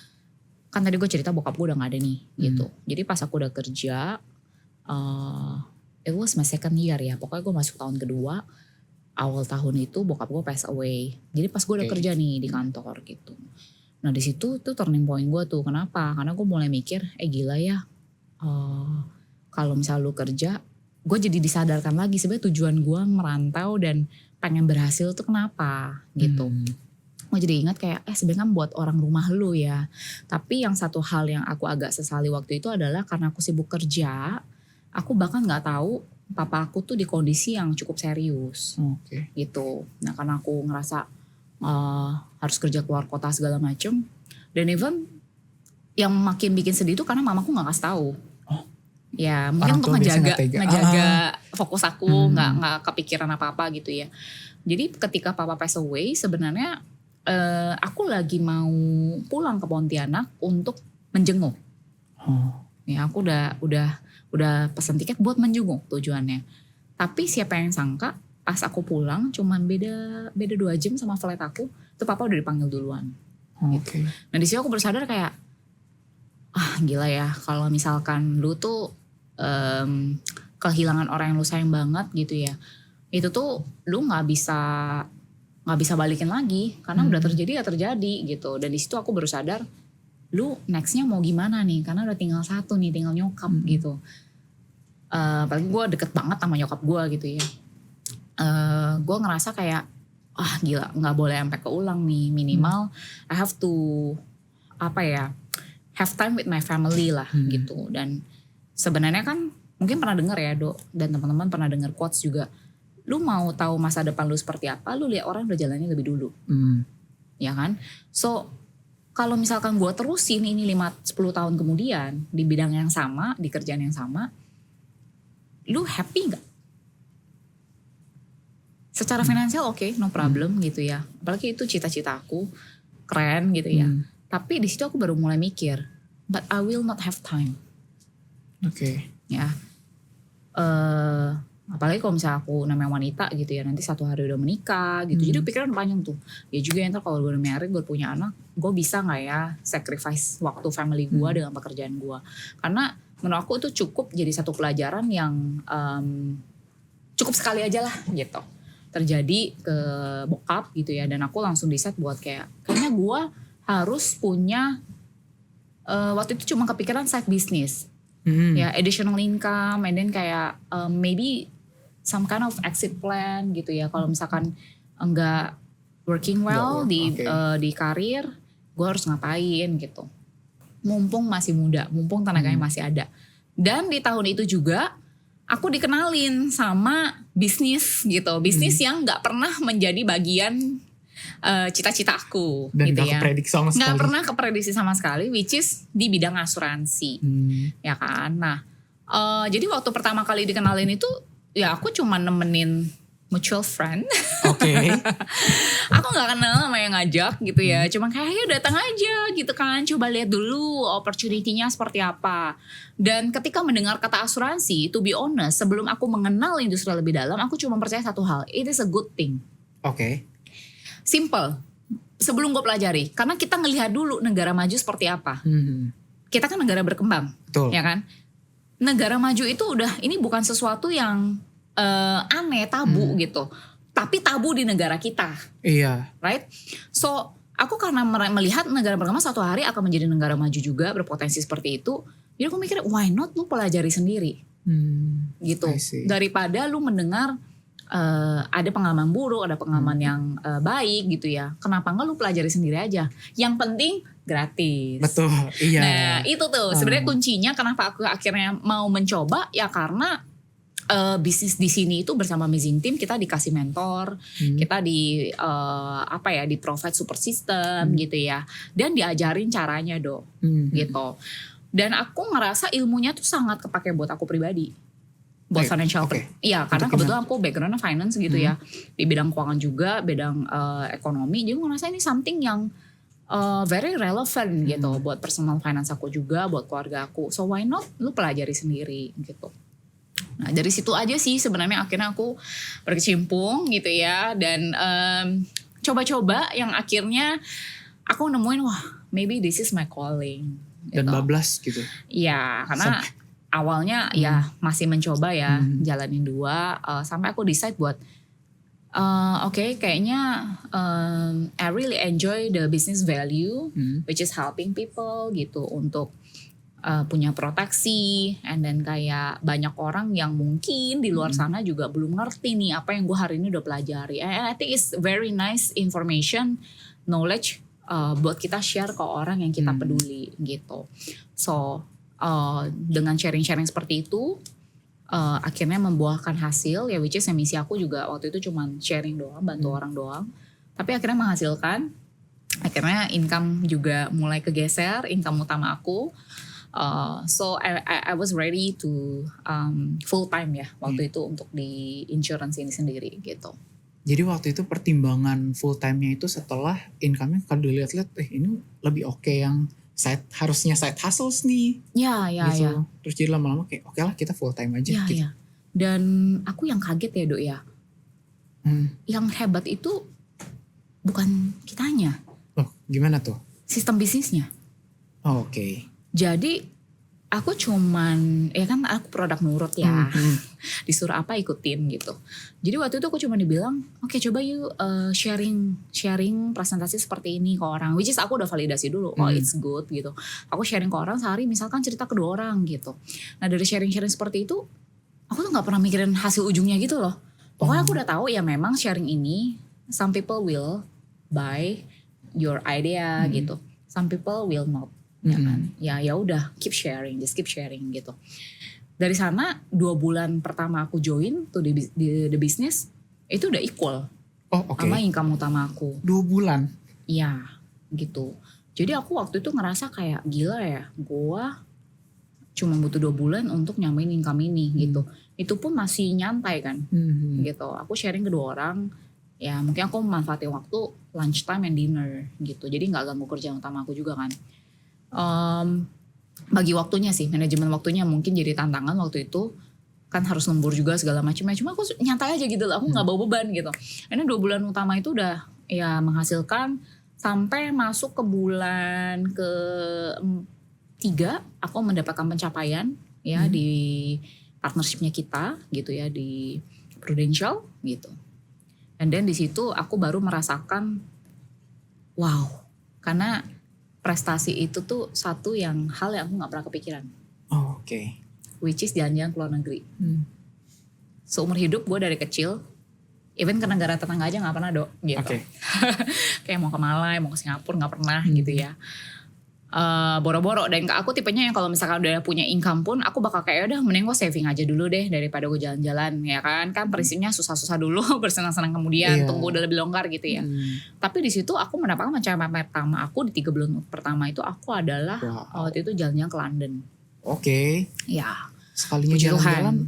Kan tadi gue cerita bokap gue udah gak ada nih gitu. Jadi pas aku udah kerja, it was my second year ya. Pokoknya gue masuk tahun kedua. Awal tahun itu bokap gue pass away. Jadi pas gue udah kerja nih di kantor gitu. Nah di situ tuh turning point gue tuh. Kenapa? Karena gue mulai mikir, gila ya. Kalau misal lu kerja, gue jadi disadarkan lagi sebenarnya tujuan gue merantau dan pengen berhasil tuh kenapa gitu. Gue jadi ingat kayak sebenarnya kan buat orang rumah lu ya. Tapi yang satu hal yang aku agak sesali waktu itu adalah karena aku sibuk kerja, aku bahkan nggak tahu papa aku tuh di kondisi yang cukup serius. Gitu. Nah karena aku ngerasa harus kerja keluar kota segala macem, dan even yang makin bikin sedih itu karena mamaku nggak kasih tahu. Ya mungkin untuk ngejaga fokus aku, nggak kepikiran apa-apa gitu ya. Jadi ketika papa pass away sebenarnya aku lagi mau pulang ke Pontianak untuk menjenguk. Ya aku udah pesan tiket buat menjenguk tujuannya. Tapi siapa yang sangka pas aku pulang cuman beda 2 jam sama flight aku, itu papa udah dipanggil duluan. Gitu. Nah di situ aku bersadar kayak gila ya, kalau misalkan lu tuh kehilangan orang yang lu sayang banget gitu ya, itu tuh lu nggak bisa balikin lagi karena udah terjadi ya terjadi gitu. Dan di situ aku baru sadar, lu nextnya mau gimana nih, karena udah tinggal satu nih, tinggal nyokap gitu. Apalagi gue deket banget sama nyokap gue gitu ya. Gue ngerasa kayak gila, nggak boleh sampai keulang nih, minimal I have to have time with my family lah gitu. Dan sebenarnya kan mungkin pernah dengar ya Dok, dan teman-teman pernah dengar quotes juga, lu mau tahu masa depan lu seperti apa, lu lihat orang udah jalannya lebih dulu. Ya kan? So kalau misalkan gue terusin ini 5-10 tahun kemudian di bidang yang sama, di kerjaan yang sama, lu happy gak? Secara finansial oke, no problem gitu ya. Apalagi itu cita-cita aku, keren gitu ya. Tapi di situ aku baru mulai mikir, but I will not have time. Ya. Apalagi kalau misalnya aku namanya wanita gitu ya, nanti satu hari udah menikah gitu. Jadi pikiran panjang tuh. Ya juga yang kalau gue udah married, gue punya anak, gue bisa gak ya sacrifice waktu family gue dengan pekerjaan gue. Karena menurut aku itu cukup jadi satu pelajaran yang cukup sekali aja lah gitu. Terjadi ke bokap gitu ya. Dan aku langsung decide buat kayaknya gue harus punya, waktu itu cuma kepikiran side business. Ya additional income, and then kayak maybe some kind of exit plan gitu ya. Kalau misalkan enggak working well di karir, gue harus ngapain gitu. Mumpung masih muda, mumpung tenaganya masih ada. Dan di tahun itu juga aku dikenalin sama bisnis gitu, bisnis yang nggak pernah menjadi bagian cita-cita aku. Dan gitu gak keprediksi sama sekali. Gak pernah keprediksi sama sekali, which is di bidang asuransi. Ya kan. Nah jadi waktu pertama kali dikenalin itu Ya aku cuma nemenin mutual friend. Oke. Aku gak kenal sama yang ngajak gitu ya. Cuma kayak ayo datang aja gitu kan. Coba lihat dulu opportunity-nya seperti apa. Dan ketika mendengar kata asuransi, to be honest, sebelum aku mengenal industri lebih dalam, aku cuma percaya satu hal. It is a good thing. Oke. Simple. Sebelum gue pelajari. Karena kita ngelihat dulu negara maju seperti apa. Kita kan negara berkembang. Betul. Ya kan? Negara maju itu udah, ini bukan sesuatu yang aneh, tabu gitu. Tapi tabu di negara kita. Iya. Right? So, aku karena melihat negara berkembang suatu hari akan menjadi negara maju juga, berpotensi seperti itu. Jadi aku mikir, why not lu pelajari sendiri? Gitu. Daripada lu mendengar ada pengalaman buruk, ada pengalaman yang baik gitu ya. Kenapa enggak lu pelajari sendiri aja? Yang penting gratis. Betul, iya. Nah itu tuh sebenarnya kuncinya kenapa aku akhirnya mau mencoba ya karena bisnis di sini itu bersama Amazing Team kita dikasih mentor, kita di di provide support system gitu ya, dan diajarin caranya gitu. Dan aku ngerasa ilmunya tuh sangat kepake buat aku pribadi, buat financial. Iya karena kebetulan aku backgroundnya finance gitu ya, di bidang keuangan juga, bidang ekonomi. Jadi aku ngerasa ini something yang very relevant gitu buat personal finance aku juga, buat keluarga aku. So why not lu pelajari sendiri gitu. Nah dari situ aja sih sebenarnya akhirnya aku berkecimpung gitu ya. Dan coba-coba yang akhirnya aku nemuin wah maybe this is my calling. Gitu. Dan bablas gitu. Iya karena awalnya ya masih mencoba ya jalanin dua. Sampai aku decide buat kayaknya I really enjoy the business value which is helping people gitu untuk punya proteksi, and then kayak banyak orang yang mungkin di luar sana juga belum ngerti nih apa yang gue hari ini udah pelajari. And I think it's very nice information, knowledge buat kita share ke orang yang kita peduli gitu. So dengan sharing-sharing seperti itu akhirnya membuahkan hasil ya, which is misi aku juga waktu itu cuman sharing doang, bantu orang doang. Tapi akhirnya menghasilkan, akhirnya income juga mulai kegeser, income utama aku. So I was ready to full time ya waktu itu untuk di insurance ini sendiri gitu. Jadi waktu itu pertimbangan full time-nya itu setelah income-nya kalau dilihat-lihat ini lebih oke yang harusnya side hustles nih. Ya. Terus jadi lama-lama kayak oke lah kita full time aja gitu. Ya. Dan aku yang kaget ya Dok ya. Yang hebat itu bukan kitanya. Oh gimana tuh? Sistem bisnisnya. Oh, oke. Jadi aku cuman ya kan aku produk nurut ya. Disuruh apa ikutin gitu. Jadi waktu itu aku cuma dibilang oke, coba yuk sharing presentasi seperti ini ke orang, which is aku udah validasi dulu it's good gitu. Aku sharing ke orang sehari misalkan cerita ke 2 orang gitu. Nah dari sharing seperti itu aku tuh gak pernah mikirin hasil ujungnya gitu loh. Pokoknya aku udah tahu ya memang sharing ini some people will buy your idea gitu, some people will not. Ya kan, ya udah keep sharing, just keep sharing gitu. Dari sana 2 bulan pertama aku join tuh di the business itu udah equal sama income utama aku. 2 bulan? Iya gitu. Jadi aku waktu itu ngerasa kayak gila ya, gua cuma butuh 2 bulan untuk nyamain income ini gitu. Itu pun masih nyantai kan gitu. Aku sharing ke 2 orang, ya mungkin aku memanfaatin waktu lunchtime and dinner gitu. Jadi gak ganggu kerjaan utama aku juga kan. Bagi waktunya sih, manajemen waktunya mungkin jadi tantangan waktu itu, kan harus lembur juga segala macamnya. Cuma aku nyantai aja gitu loh, aku nggak bawa beban gitu. Karena 2 bulan utama itu udah ya menghasilkan sampai masuk ke bulan ke-3 aku mendapatkan pencapaian ya di partnershipnya kita gitu ya di Prudential gitu. And then di situ aku baru merasakan wow, karena prestasi itu tuh satu hal yang aku gak pernah kepikiran. Oh, oke. Which is jalan-jalan ke luar negeri. Seumur hidup gue dari kecil, even ke negara tetangga aja gak pernah Dok gitu. Kayak mau ke Malai, mau ke Singapura gak pernah gitu ya. Boro-boro, dan aku tipenya yang kalau misalkan udah punya income pun aku bakal kayak udah mending gue saving aja dulu deh daripada gue jalan-jalan ya kan prinsipnya susah-susah dulu bersenang-senang kemudian tunggu udah lebih longgar gitu ya. Tapi di situ aku mendapatkan pencapaian pertama aku di 3 bulan pertama itu aku adalah waktu itu jalan-jalan ke London. Oke. Ya. Sekalinya jalan-jalan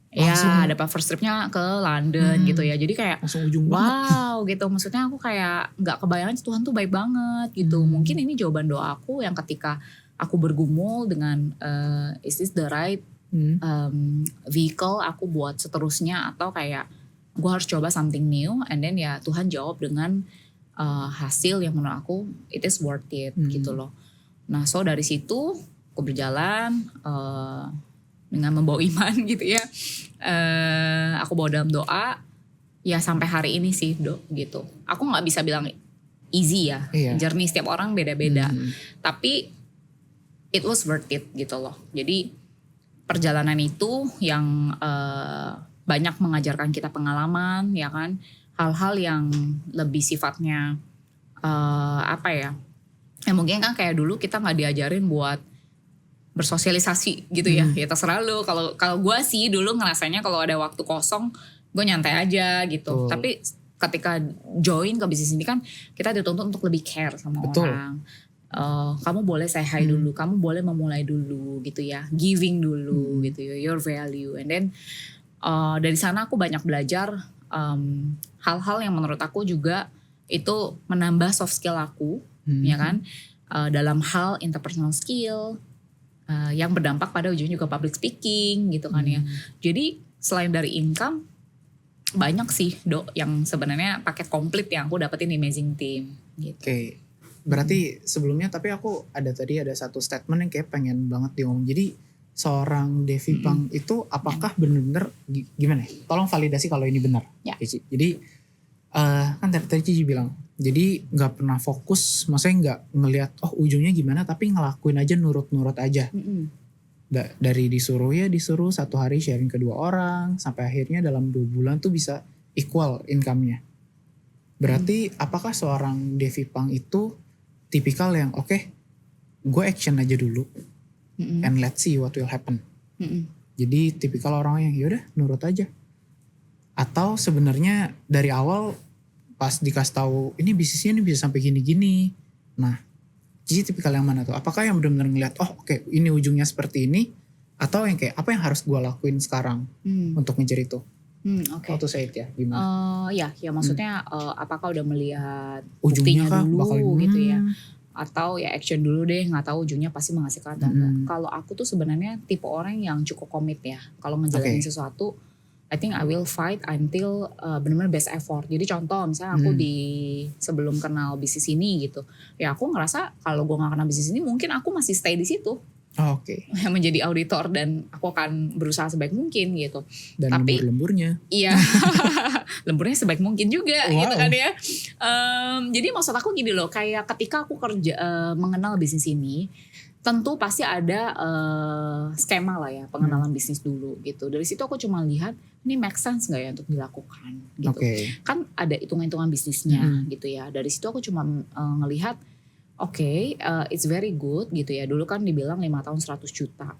Langsung. Ya dapat first tripnya ke London gitu ya. Jadi kayak Langsung ujung banget. wow gitu. Maksudnya aku kayak gak kebayang Tuhan tuh baik banget gitu. Mungkin ini jawaban doa aku yang ketika aku bergumul dengan is this the right vehicle aku buat seterusnya, atau kayak gue harus coba something new, and then ya Tuhan jawab dengan hasil yang menurut aku it is worth it gitu loh. Nah so dari situ aku berjalan dengan membawa iman gitu ya. Aku bawa dalam doa ya sampai hari ini sih gitu. Aku nggak bisa bilang easy ya, journey setiap orang beda-beda. Tapi it was worth it gitu loh. Jadi perjalanan itu yang banyak mengajarkan kita pengalaman ya kan. Hal-hal yang lebih sifatnya apa ya. Ya mungkin kan kayak dulu kita nggak diajarin buat bersosialisasi gitu ya. Ya terserah lu. Kalau gue sih dulu ngerasanya kalau ada waktu kosong gue nyantai aja gitu. Tapi ketika join ke bisnis ini kan kita dituntut untuk lebih care sama orang. Kamu boleh say hi dulu, kamu boleh memulai dulu gitu ya, giving dulu gitu ya, your value. And then dari sana aku banyak belajar hal-hal yang menurut aku juga itu menambah soft skill aku, ya kan, dalam hal interpersonal skill yang berdampak pada ujungnya juga public speaking gitu kan ya. Jadi selain dari income banyak sih yang sebenarnya paket komplit yang aku dapetin di Amazing Team gitu. Oke. Berarti sebelumnya tapi aku ada satu statement yang kayak pengen banget diomong. Jadi seorang Devi Pang itu apakah benar-benar gimana ya? Tolong validasi kalau ini benar. Ya. Jadi kan tadi Cici bilang, jadi nggak pernah fokus, maksudnya nggak ngelihat ujungnya gimana, tapi ngelakuin aja, nurut-nurut aja. Dari disuruh 1 hari sharing ke 2 orang, sampai akhirnya dalam 2 bulan tuh bisa equal income-nya. Berarti apakah seorang Devi Pang itu tipikal yang gue action aja dulu, and let's see what will happen. Jadi tipikal orang yang yaudah nurut aja. Atau sebenarnya dari awal pas dikasih tahu ini bisnisnya ini bisa sampai gini-gini. Nah, Cici tipikal yang mana tuh? Apakah yang benar-benar ngeliat ini ujungnya seperti ini, atau yang kayak apa yang harus gue lakuin sekarang untuk ngejar itu? How to say it ya, gimana? Ya maksudnya apakah udah melihat ujungnya buktinya dulu gitu ya, atau ya action dulu deh, nggak tahu ujungnya pasti menghasilkan atau enggak. Kalau aku tuh sebenarnya tipe orang yang cukup komit ya, kalau ngejalanin sesuatu I think I will fight until benar-benar best effort. Jadi contoh misalnya aku sebelum kenal bisnis ini gitu, ya aku ngerasa kalau gue nggak kenal bisnis ini mungkin aku masih stay di situ. Menjadi auditor, dan aku akan berusaha sebaik mungkin gitu. Dan tapi lembur-lemburnya. Iya, lemburnya sebaik mungkin juga gitu kan ya. Jadi maksud aku gini loh, kayak ketika aku mengenal bisnis ini, tentu pasti ada skema lah ya, pengenalan bisnis dulu gitu. Dari situ aku cuma lihat ini make sense gak ya untuk dilakukan gitu. Kan ada hitungan-hitungan bisnisnya gitu ya. Dari situ aku cuma ngelihat it's very good gitu ya. Dulu kan dibilang 5 tahun 100 juta.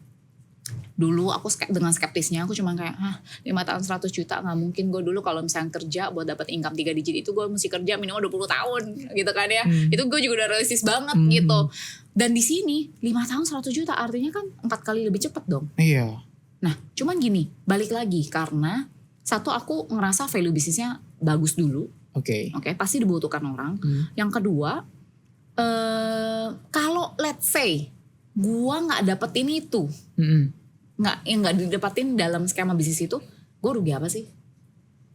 Dulu aku dengan skeptisnya aku cuma kayak 5 tahun 100 juta gak mungkin. Gue dulu kalau misalnya kerja buat dapat income 3 digit itu gue mesti kerja minimal 20 tahun gitu kan ya. Itu gue juga udah realistis banget gitu. Dan di sini 5 tahun 100 juta artinya kan 4 kali lebih cepat dong. Iya. Nah cuman gini, balik lagi karena satu aku ngerasa value bisnisnya bagus dulu. Oke, pasti dibutuhkan orang. Yang kedua, kalau let's say gua nggak dapetin itu, nggak didapetin dalam skema bisnis itu, gue rugi apa sih?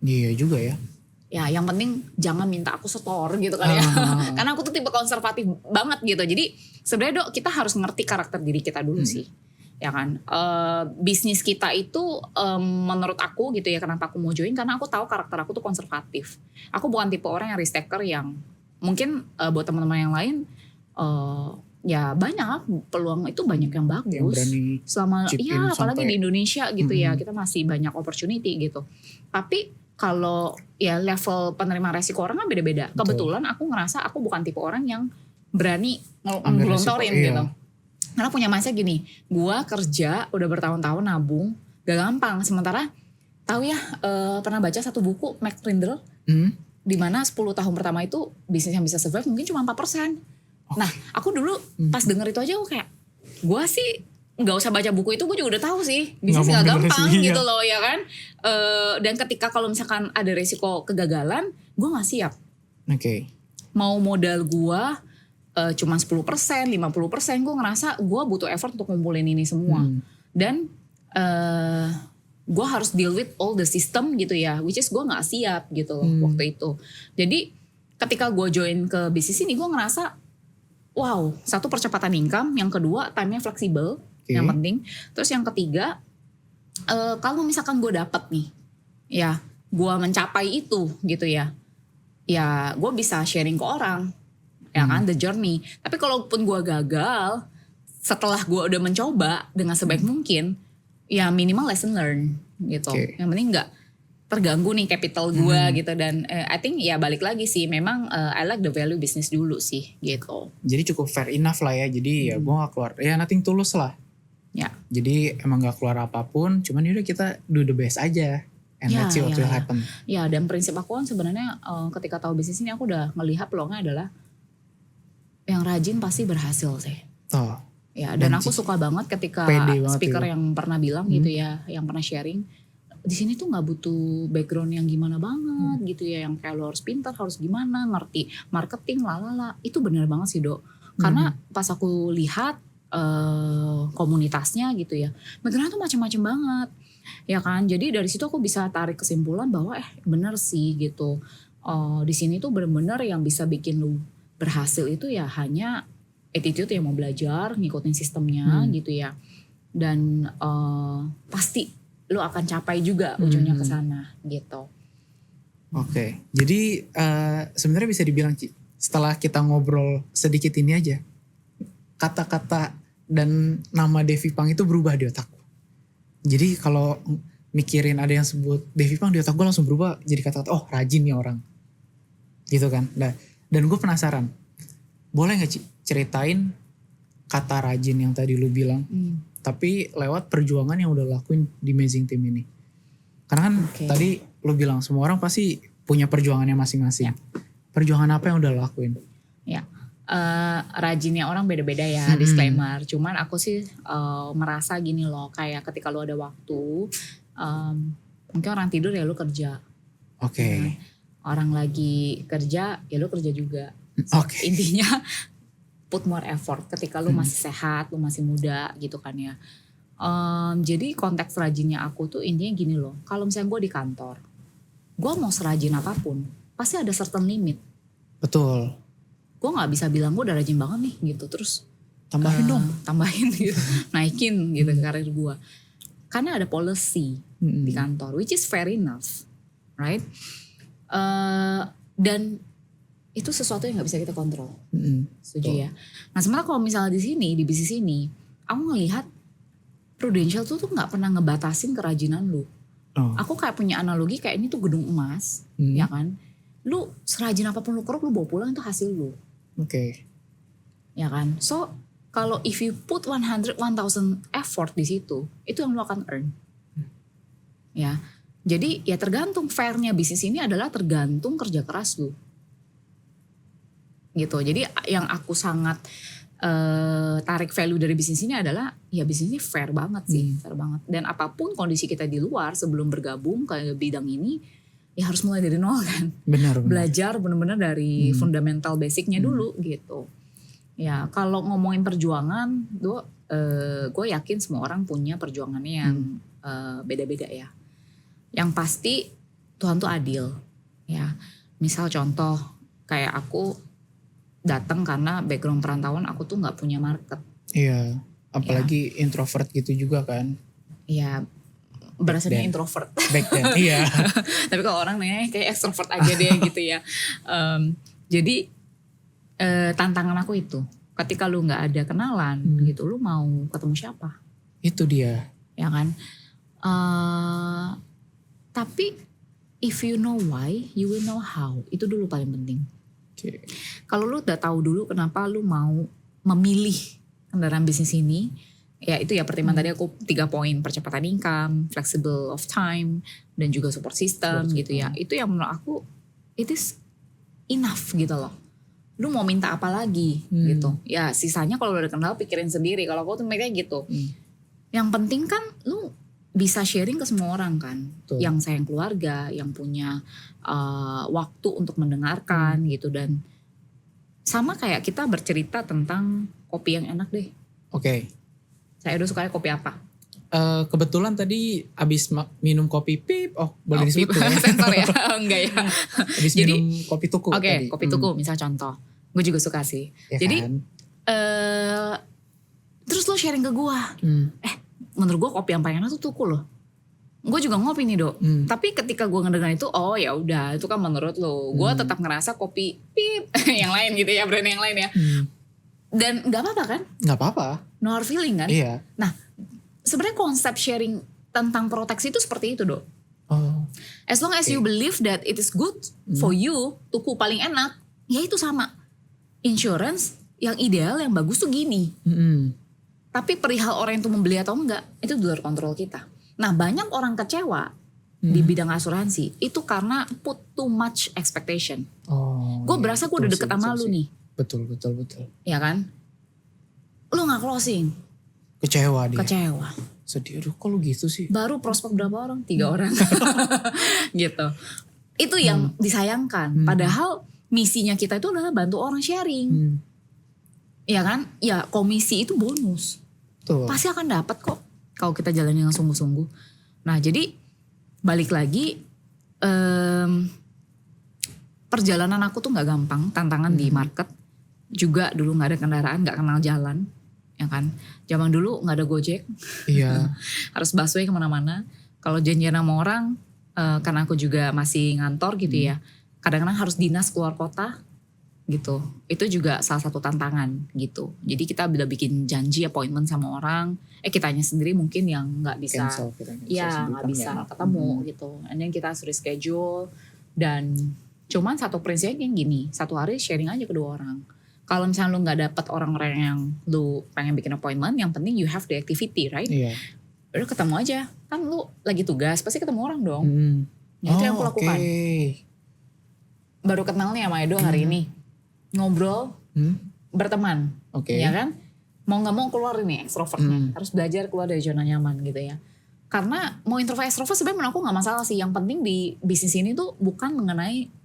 Iya juga ya. Ya yang penting jangan minta aku setor gitu kan ya. Karena aku tuh tipe konservatif banget gitu. Jadi sebenarnya kita harus ngerti karakter diri kita dulu sih. Ya kan, bisnis kita itu menurut aku gitu ya, kenapa aku mau join, karena aku tahu karakter aku tuh konservatif. Aku bukan tipe orang yang risk taker yang mungkin buat teman-teman yang lain ya banyak peluang itu banyak yang bagus yang berani selama ya apalagi sampai di Indonesia gitu ya, kita masih banyak opportunity gitu. Tapi kalau ya level penerima resiko orang kan beda-beda. Kebetulan aku ngerasa aku bukan tipe orang yang berani ngelontorin gitu. Karena punya mindset gini, gua kerja udah bertahun-tahun nabung, gak gampang. Sementara tahu ya, pernah baca satu buku Mac Rindle, di mana 10 tahun pertama itu bisnis yang bisa survive mungkin cuma 4%. Nah, aku dulu pas denger itu aja aku kayak, gua sih nggak usah baca buku itu gue juga udah tahu sih bisnis Nggak nggak mau gampang beres, iya. gitu loh ya kan. Dan ketika kalau misalkan ada resiko kegagalan, gue nggak siap. Oke. Mau modal gue cuma 10%, 50%, gue ngerasa gue butuh effort untuk ngumpulin ini semua. Dan gue harus deal with all the system gitu ya, which is gue nggak siap gitu loh waktu itu. Jadi ketika gue join ke bisnis ini, gue ngerasa wow, satu percepatan income, yang kedua time-nya fleksibel, yang penting. Terus yang ketiga, kalau misalkan gue dapet nih, ya gue mencapai itu gitu ya gue bisa sharing ke orang, ya kan, the journey. Tapi kalaupun gue gagal, setelah gue udah mencoba dengan sebaik mungkin, ya minimal lesson learn gitu. Yang penting nggak terganggu nih capital gue gitu. Dan I think ya balik lagi sih, memang I like the value business dulu sih gitu. Jadi cukup fair enough lah ya. Jadi ya gue gak keluar, ya nothing tulus lah. Ya. Jadi emang gak keluar apapun, cuman yaudah kita do the best aja. And let's see what will happen. Ya, dan prinsip aku kan sebenarnya ketika tahu bisnis ini aku udah melihat peluangnya adalah yang rajin pasti berhasil sih. Oh. Ya, dan aku suka banget ketika speaker yang pernah bilang gitu ya, yang pernah sharing, di sini tuh nggak butuh background yang gimana banget gitu ya, yang kayak lo harus pintar, harus gimana, ngerti marketing, lalala. Itu benar banget sih Dok. Karena pas aku lihat komunitasnya gitu ya, background tuh macam-macam banget, ya kan. Jadi dari situ aku bisa tarik kesimpulan bahwa bener sih gitu. Di sini tuh bener-bener yang bisa bikin lu berhasil itu ya hanya attitude yang mau belajar, ngikutin sistemnya gitu ya. Dan pasti lu akan capai juga ujungnya ke sana gitu. Oke. Jadi sebenarnya bisa dibilang Ci, setelah kita ngobrol sedikit ini aja, kata-kata dan nama Devi Pang itu berubah di otakku. Jadi kalau mikirin ada yang sebut Devi Pang, di otak gue langsung berubah jadi kata-kata, oh rajin nih orang. Gitu kan. Nah, dan gue penasaran, boleh gak Ci ceritain kata rajin yang tadi lu bilang, tapi lewat perjuangan yang udah lakuin di Amazing Team ini. Karena kan tadi lu bilang semua orang pasti punya perjuangannya masing-masing. Perjuangan apa yang udah lu lakuin? Ya, rajinnya orang beda-beda ya, disclaimer. Cuman aku sih merasa gini loh, kayak ketika lu ada waktu, mungkin orang tidur ya lu kerja. Oke. Orang lagi kerja ya lu kerja juga. Oke. Intinya put more effort ketika lu masih sehat, lu masih muda gitu kan ya. Jadi konteks rajinnya aku tuh intinya gini loh, kalau misalnya gue di kantor, gue mau serajin apapun, pasti ada certain limit. Betul. Gue gak bisa bilang gue udah rajin banget nih gitu, terus tambahin dong. Tambahin gitu, naikin gitu karir gue. Karena ada policy di kantor, which is fair enough, right? Dan itu sesuatu yang gak bisa kita kontrol. Setuju ya. Nah sementara kalau misalnya di sini, di bisnis ini, aku ngelihat Prudential tuh gak pernah ngebatasin kerajinan lu. Aku kayak punya analogi kayak ini tuh gedung emas, ya kan. Lu serajin apapun lu keruk, lu bawa pulang itu hasil lu. Oke. Ya kan. So kalau if you put 1,000 effort di situ, itu yang lu akan earn. Ya. Jadi ya tergantung, fairnya bisnis ini adalah tergantung kerja keras lu. Gitu. Jadi yang aku sangat tarik value dari bisnis ini adalah ya bisnis ini fair banget sih, fair banget. Dan apapun kondisi kita di luar sebelum bergabung ke bidang ini, ya harus mulai dari nol kan. Benar. Belajar benar-benar dari fundamental basicnya dulu gitu. Ya kalau ngomongin perjuangan, gue yakin semua orang punya perjuangannya yang beda-beda ya. Yang pasti Tuhan tuh adil. Ya, misal contoh kayak aku datang karena background perantauan, aku tuh nggak punya market. Iya, apalagi introvert gitu juga kan. Iya, berasanya introvert. Back then, iya. Tapi kalau orang nanya kayak extrovert aja deh gitu ya. Jadi tantangan aku itu, ketika lu nggak ada kenalan gitu, lu mau ketemu siapa? Itu dia. Ya kan. Tapi if you know why, you will know how. Itu dulu paling penting. Kalau lu udah tahu dulu kenapa lu mau memilih kendaraan bisnis ini, ya itu ya pertimbangan tadi aku 3 poin, percepatan income, flexible of time, dan juga support system gitu ya. Itu yang menurut aku it is enough gitu loh. Lu mau minta apa lagi gitu. Ya sisanya kalau udah kenal pikirin sendiri. Kalau aku tuh mikirnya gitu. Yang penting kan lu bisa sharing ke semua orang kan. Betul. Yang sayang keluarga, yang punya waktu untuk mendengarkan gitu. Dan sama kayak kita bercerita tentang kopi yang enak deh. Oke. Saya udah sukanya kopi apa? Kebetulan tadi abis minum kopi pip, boleh disebut Pip. ya? Sensor ya? Enggak ya. Abis Jadi, minum kopi tuku Oke, tadi. kopi tuku misal contoh. Gue juga suka sih. Ya Jadi kan? terus lo sharing ke gue. Menurut gue kopi yang paling enak tuh tuku loh. Gue juga ngopi nih Dok. Tapi ketika gue ngedengar itu, oh ya udah itu kan menurut lo. Gue tetap ngerasa kopi pip yang lain gitu ya, brand yang lain ya. Dan nggak apa-apa kan? Nggak apa-apa. No hard feeling kan? Iya. Nah sebenarnya konsep sharing tentang proteksi itu seperti itu Dok. Oh. As long as you believe that it is good for you, tuku paling enak, ya itu sama. Insurance yang ideal, yang bagus tuh gini. Tapi perihal orang itu membeli atau enggak, itu di luar kontrol kita. Nah banyak orang kecewa di bidang asuransi, itu karena put too much expectation. Gue berasa gue udah deket sama lu nih. Betul. Ya kan? Lu gak closing. Kecewa dia. Kecewa. Sedih, aduh kok lu gitu sih? Baru prospek berapa orang? 3 orang. Gitu. Itu yang disayangkan. Padahal misinya kita itu adalah bantu orang sharing. Ya kan? Ya komisi itu bonus. Tuh. Pasti akan dapat kok. Kalau kita jalan dengan sungguh-sungguh. Nah jadi balik lagi. Perjalanan aku tuh gak gampang. Tantangan di market. Juga dulu gak ada kendaraan, gak kenal jalan. Ya kan? Zaman dulu gak ada Gojek. Iya. Harus busway kemana-mana. Kalau janjian sama orang, karena aku juga masih ngantor gitu ya. Kadang-kadang harus dinas keluar kota gitu. Itu juga salah satu tantangan gitu. Jadi kita bila bikin janji appointment sama orang, kitanya sendiri mungkin yang gak bisa. Iya gak bisa ketemu gitu. And then kita harus reschedule. Dan cuman satu prinsipnya yang gini, satu hari sharing aja kedua orang. Kalau misalnya lu gak dapet orang-orang yang lu pengen bikin appointment, yang penting you have the activity, right? Iya. Udah ketemu aja. Kan lu lagi tugas, pasti ketemu orang dong. Itu yang aku lakukan. Baru kenal nih sama Edo hari ini. Ngobrol, berteman. Ya kan? Mau gak mau keluar ini extrovertnya. Harus belajar keluar dari zona nyaman gitu ya. Karena mau introvert extrovert sebenarnya menurut aku gak masalah sih. Yang penting di bisnis ini tuh bukan mengenai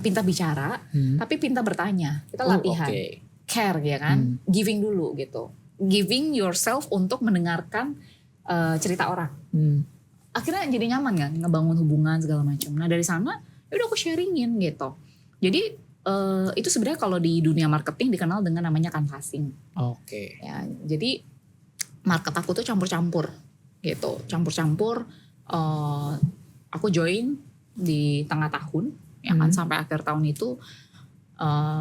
pintar bicara, tapi pintar bertanya. Kita latihan, care ya kan, giving dulu gitu, giving yourself untuk mendengarkan cerita orang. Akhirnya jadi nyaman kan, ngebangun hubungan segala macam. Nah dari sana, udah aku sharingin gitu. Jadi itu sebenarnya kalau di dunia marketing dikenal dengan namanya canvassing. Ya, jadi market aku tuh campur-campur gitu, campur-campur. Aku join di tengah tahun. Ya kan sampai akhir tahun itu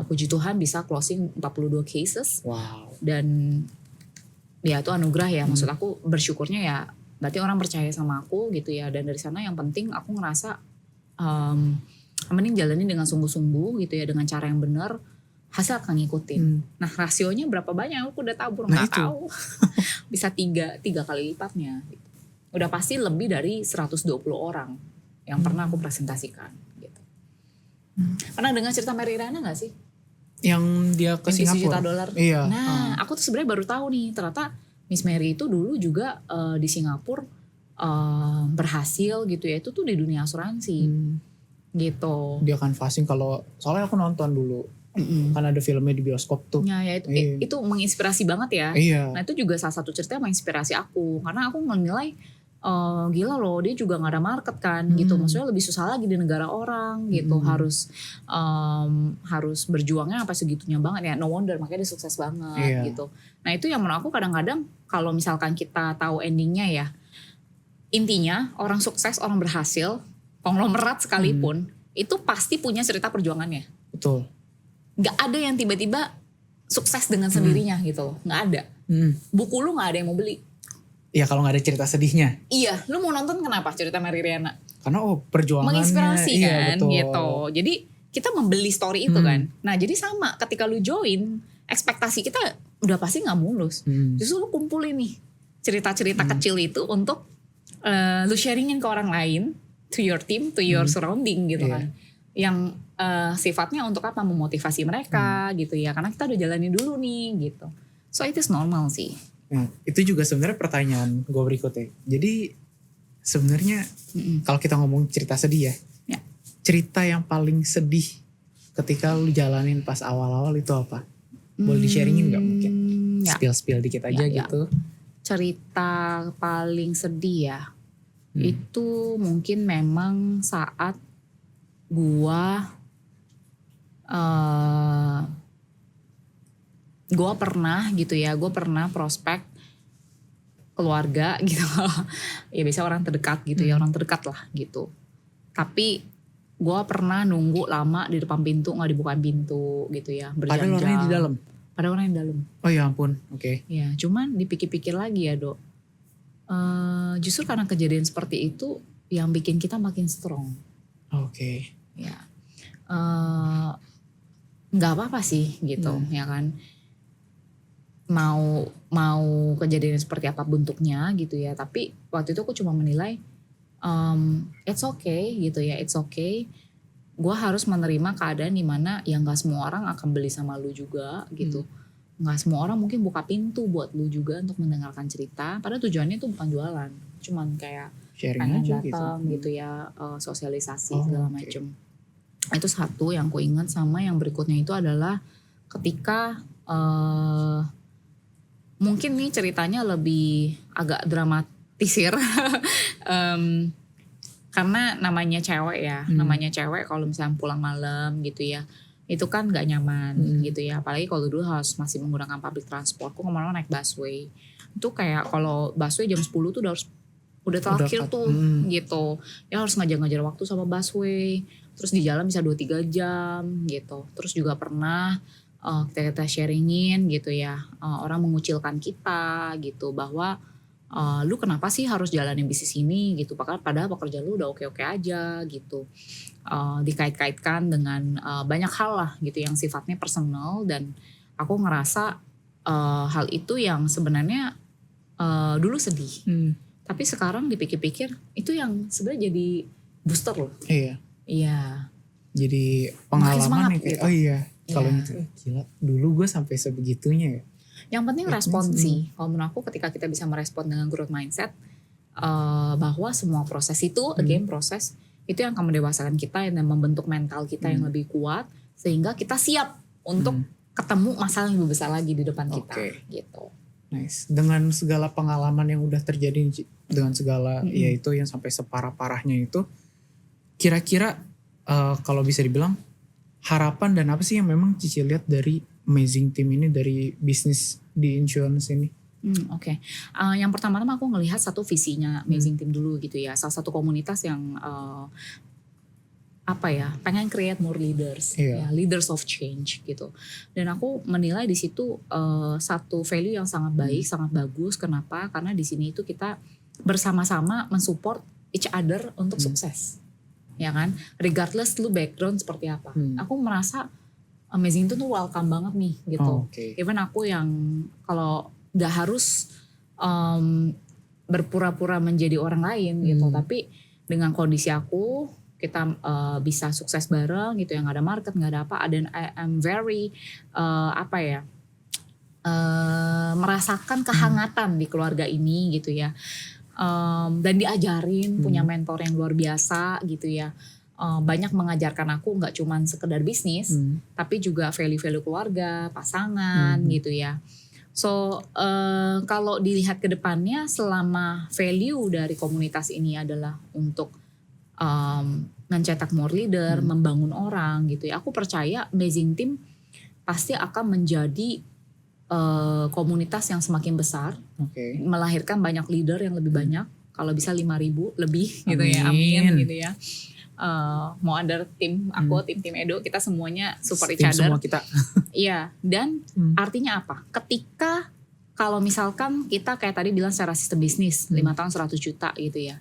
puji Tuhan bisa closing 42 cases. Wow. Dan ya itu anugerah ya. Maksud aku bersyukurnya ya berarti orang percaya sama aku gitu ya. Dan dari sana yang penting aku ngerasa mending jalanin dengan sungguh-sungguh gitu ya. Dengan cara yang benar, hasil akan ngikutin. Nah rasionya berapa banyak aku udah tabur, gak tahu. Bisa 3 kali lipatnya gitu. Udah pasti lebih dari 120 orang yang pernah aku presentasikan. Pernah dengar cerita Mary Riana gak sih? Yang dia ke Singapura. $1 juta. Iya. Nah aku tuh sebenarnya baru tahu nih ternyata Miss Mary itu dulu juga di Singapura berhasil gitu ya. Itu tuh di dunia asuransi gitu. Dia kan fasting kalau soalnya aku nonton dulu. Kan ada filmnya di bioskop tuh. Ya itu menginspirasi banget ya. Iya. Nah itu juga salah satu cerita yang menginspirasi aku. Karena aku menilai gila loh dia juga gak ada market kan gitu. Maksudnya lebih susah lagi di negara orang gitu. Harus berjuangnya apa segitunya banget ya. No wonder makanya dia sukses banget gitu. Nah itu yang menurut aku kadang-kadang kalau misalkan kita tahu endingnya ya. Intinya orang sukses, orang berhasil, konglomerat sekalipun itu pasti punya cerita perjuangannya. Betul. Gak ada yang tiba-tiba sukses dengan sendirinya gitu loh. Gak ada. Buku lu gak ada yang mau beli. Iya kalau gak ada cerita sedihnya. Iya, lu mau nonton kenapa cerita Mary Riana? Karena perjuangannya. Menginspirasi kan betul. gitu. Jadi kita membeli story itu kan. Nah jadi sama ketika lu join, ekspektasi kita udah pasti gak mulus. Justru lu kumpulin nih cerita-cerita kecil itu untuk lu sharingin ke orang lain. To your team, to your surrounding gitu kan. Yang sifatnya untuk apa? Memotivasi mereka gitu ya. Karena kita udah jalanin dulu nih gitu. So it is normal sih. Nah, itu juga sebenarnya pertanyaan gue berikutnya. Jadi sebenarnya kalau kita ngomong cerita sedih ya, cerita yang paling sedih ketika lu jalanin pas awal-awal itu apa? Boleh di-sharingin gak mungkin? Spill-spill dikit aja gitu. Cerita paling sedih ya, itu mungkin memang saat gua pernah gitu ya, gue pernah prospek keluarga gitu. Ya biasa orang terdekat gitu ya, orang terdekat lah gitu. Tapi gue pernah nunggu lama di depan pintu, gak dibukain pintu gitu ya, berjam-jam. Padahal orangnya di dalam? Padahal orangnya di dalam. Oh ya ampun, oke. Ya cuman dipikir-pikir lagi ya Dok. Justru karena kejadian seperti itu yang bikin kita makin strong. Oke. Ya. Gak apa-apa sih gitu ya kan. Mau kejadian seperti apa bentuknya gitu ya, tapi waktu itu aku cuma menilai it's okay gitu ya, it's okay. Gue harus menerima keadaan dimana ya gak semua orang akan beli sama lu juga gitu. Gak semua orang mungkin buka pintu buat lu juga untuk mendengarkan cerita, padahal tujuannya itu bukan jualan, cuman kayak sharing pengen aja datang gitu ya, sosialisasi segala macem. Okay. Itu satu yang ku ingat. Sama yang berikutnya itu adalah ketika mungkin nih ceritanya lebih agak dramatisir. Karena namanya cewek ya, namanya cewek kalau misalnya pulang malam gitu ya, itu kan gak nyaman gitu ya. Apalagi kalau dulu harus masih menggunakan public transport, aku kemana-mana naik busway. Itu kayak kalau busway jam 10 tuh udah terakhir tuh gitu. Ya harus ngajar-ngajar waktu sama busway. Terus di jalan bisa 2-3 jam gitu. Terus juga pernah kita sharingin gitu ya, orang mengucilkan kita gitu bahwa lu kenapa sih harus jalanin bisnis ini gitu, padahal pekerjaan lu udah oke-oke aja gitu. Dikait-kaitkan dengan banyak hal lah gitu yang sifatnya personal, dan aku ngerasa hal itu yang sebenarnya dulu sedih, tapi sekarang dipikir-pikir itu yang sebenarnya jadi booster loh. Iya. Jadi pengalaman yang kayak gitu. Oh iya. Kalau gitu gila, dulu gue sampai sebegitunya ya. Yang penting respon sih. Kalau menurut aku ketika kita bisa merespon dengan growth mindset, bahwa semua proses itu, again proses, itu yang akan mendewasakan kita dan membentuk mental kita yang lebih kuat, sehingga kita siap untuk ketemu masalah yang lebih besar lagi di depan kita. Gitu. Nice. Dengan segala pengalaman yang udah terjadi, dengan segala yaitu yang sampai separah-parahnya itu, kira-kira kalau bisa dibilang harapan dan apa sih yang memang Cici lihat dari amazing team ini, dari bisnis di insurance ini? Oke. Yang pertama-tama aku ngelihat satu visinya amazing team dulu gitu ya. Salah satu komunitas yang pengen create more leaders, ya, leaders of change gitu. Dan aku menilai di situ satu value yang sangat baik, sangat bagus. Kenapa? Karena di sini itu kita bersama-sama mensupport each other untuk sukses. Ya kan, regardless lu background seperti apa. Aku merasa amazing itu tuh welcome banget nih gitu. Even aku yang kalau gak harus berpura-pura menjadi orang lain gitu, tapi dengan kondisi aku kita bisa sukses bareng gitu, yang gak ada market, gak ada apa. Dan I am very merasakan kehangatan di keluarga ini gitu ya. Dan diajarin, punya mentor yang luar biasa gitu ya. Banyak mengajarkan aku gak cuman sekedar bisnis, tapi juga value-value keluarga, pasangan gitu ya. So kalau dilihat ke depannya, selama value dari komunitas ini adalah untuk mencetak more leader, membangun orang gitu ya, aku percaya amazing team pasti akan menjadi komunitas yang semakin besar, melahirkan banyak leader yang lebih banyak, kalau bisa 5.000 lebih gitu ya, amin gitu ya. Mau under tim aku, tim Edo, kita semuanya support each other. Semua kita. Iya, dan artinya apa? Ketika kalau misalkan kita kayak tadi bilang secara sistem bisnis 5 tahun 100 juta gitu ya.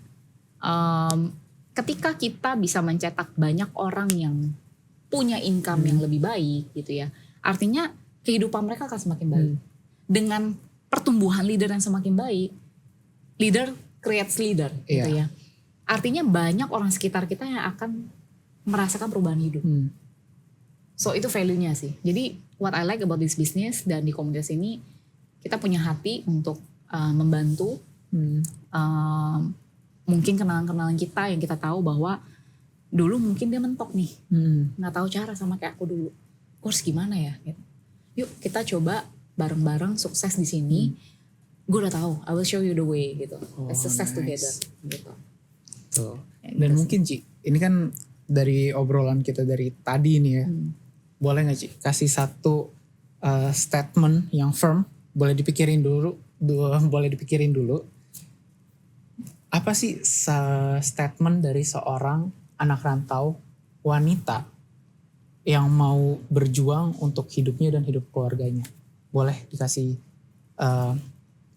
Ketika kita bisa mencetak banyak orang yang punya income yang lebih baik gitu ya, artinya kehidupan mereka akan semakin baik. Dengan pertumbuhan leader yang semakin baik, leader creates leader gitu ya. Artinya banyak orang sekitar kita yang akan merasakan perubahan hidup. So itu value-nya sih. Jadi what I like about this business dan di komunitas ini, kita punya hati untuk membantu. Mungkin kenalan-kenalan kita yang kita tahu bahwa dulu mungkin dia mentok nih, nggak tahu cara sama kayak aku dulu. Harus gimana ya? Gitu. Yuk kita coba bareng-bareng sukses di sini. Gue udah tahu, I will show you the way gitu. Let's success together gitu. Tuh. Ya, Dan gitu mungkin Ci, ini kan dari obrolan kita dari tadi nih ya, boleh nggak Ci kasih satu statement yang firm, boleh dipikirin dulu, apa sih statement dari seorang anak rantau wanita yang mau berjuang untuk hidupnya dan hidup keluarganya? Boleh dikasih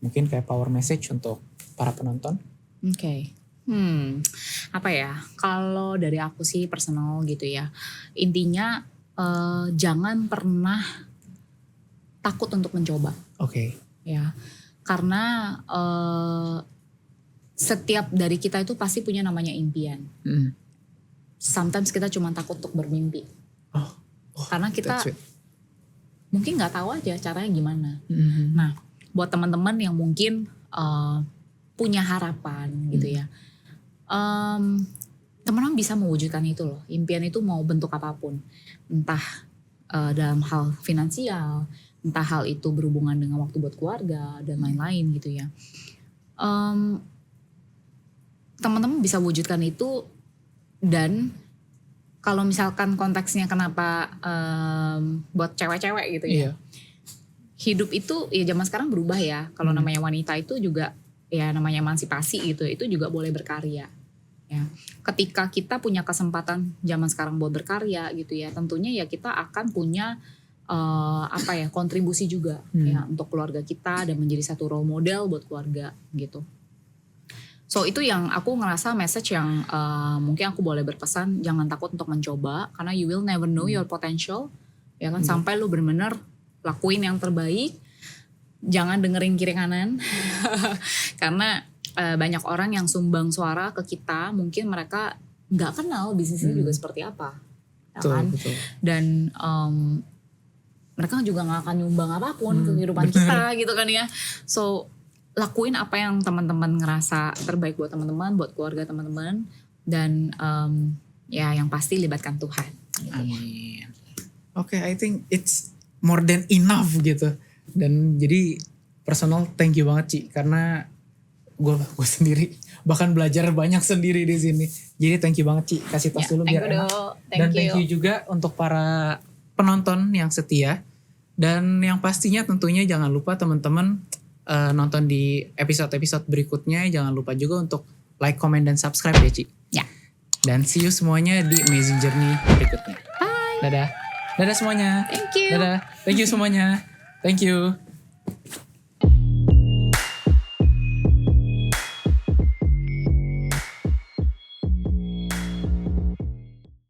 mungkin kayak power message untuk para penonton? Oke. Apa ya? Kalau dari aku sih personal gitu ya. Intinya jangan pernah takut untuk mencoba. Oke. Ya. Karena setiap dari kita itu pasti punya namanya impian. Sometimes kita cuma takut untuk bermimpi. Karena kita mungkin nggak tahu aja caranya gimana. Nah, buat teman-teman yang mungkin punya harapan gitu ya, teman-teman bisa mewujudkan itu loh. Impian itu mau bentuk apapun, entah dalam hal finansial, entah hal itu berhubungan dengan waktu buat keluarga dan lain-lain gitu ya. Teman-teman bisa wujudkan itu. Dan kalau misalkan konteksnya kenapa buat cewek-cewek gitu ya, hidup itu ya zaman sekarang berubah ya. Kalau namanya wanita itu juga ya namanya emansipasi gitu, itu juga boleh berkarya ya. Ketika kita punya kesempatan zaman sekarang buat berkarya gitu ya, tentunya ya kita akan punya kontribusi juga ya untuk keluarga kita dan menjadi satu role model buat keluarga gitu. So itu yang aku ngerasa message yang mungkin aku boleh berpesan, jangan takut untuk mencoba karena you will never know your potential ya kan, sampai lu benar-benar lakuin yang terbaik. Jangan dengerin kiri kanan karena banyak orang yang sumbang suara ke kita, mungkin mereka nggak kenal bisnisnya juga seperti apa ya kan. Betul. Dan mereka juga nggak akan nyumbang apapun ke kehidupan kita gitu kan ya. So lakuin apa yang teman-teman ngerasa terbaik buat teman-teman, buat keluarga teman-teman, dan ya yang pasti libatkan Tuhan. Gitu. Amin. Oke, I think it's more than enough gitu. Dan jadi personal thank you banget Ci, karena gue sendiri bahkan belajar banyak sendiri di sini. Jadi thank you banget Ci, kasih tos dulu biar enak. Dan thank you juga untuk para penonton yang setia. Dan yang pastinya tentunya jangan lupa teman-teman nonton di episode-episode berikutnya. Jangan lupa juga untuk like, comment, dan subscribe ya Ci. Ya. Dan see you semuanya di Amazing Journey berikutnya. Bye. Dadah. Dadah semuanya. Thank you. Dadah. Thank you semuanya. Thank you.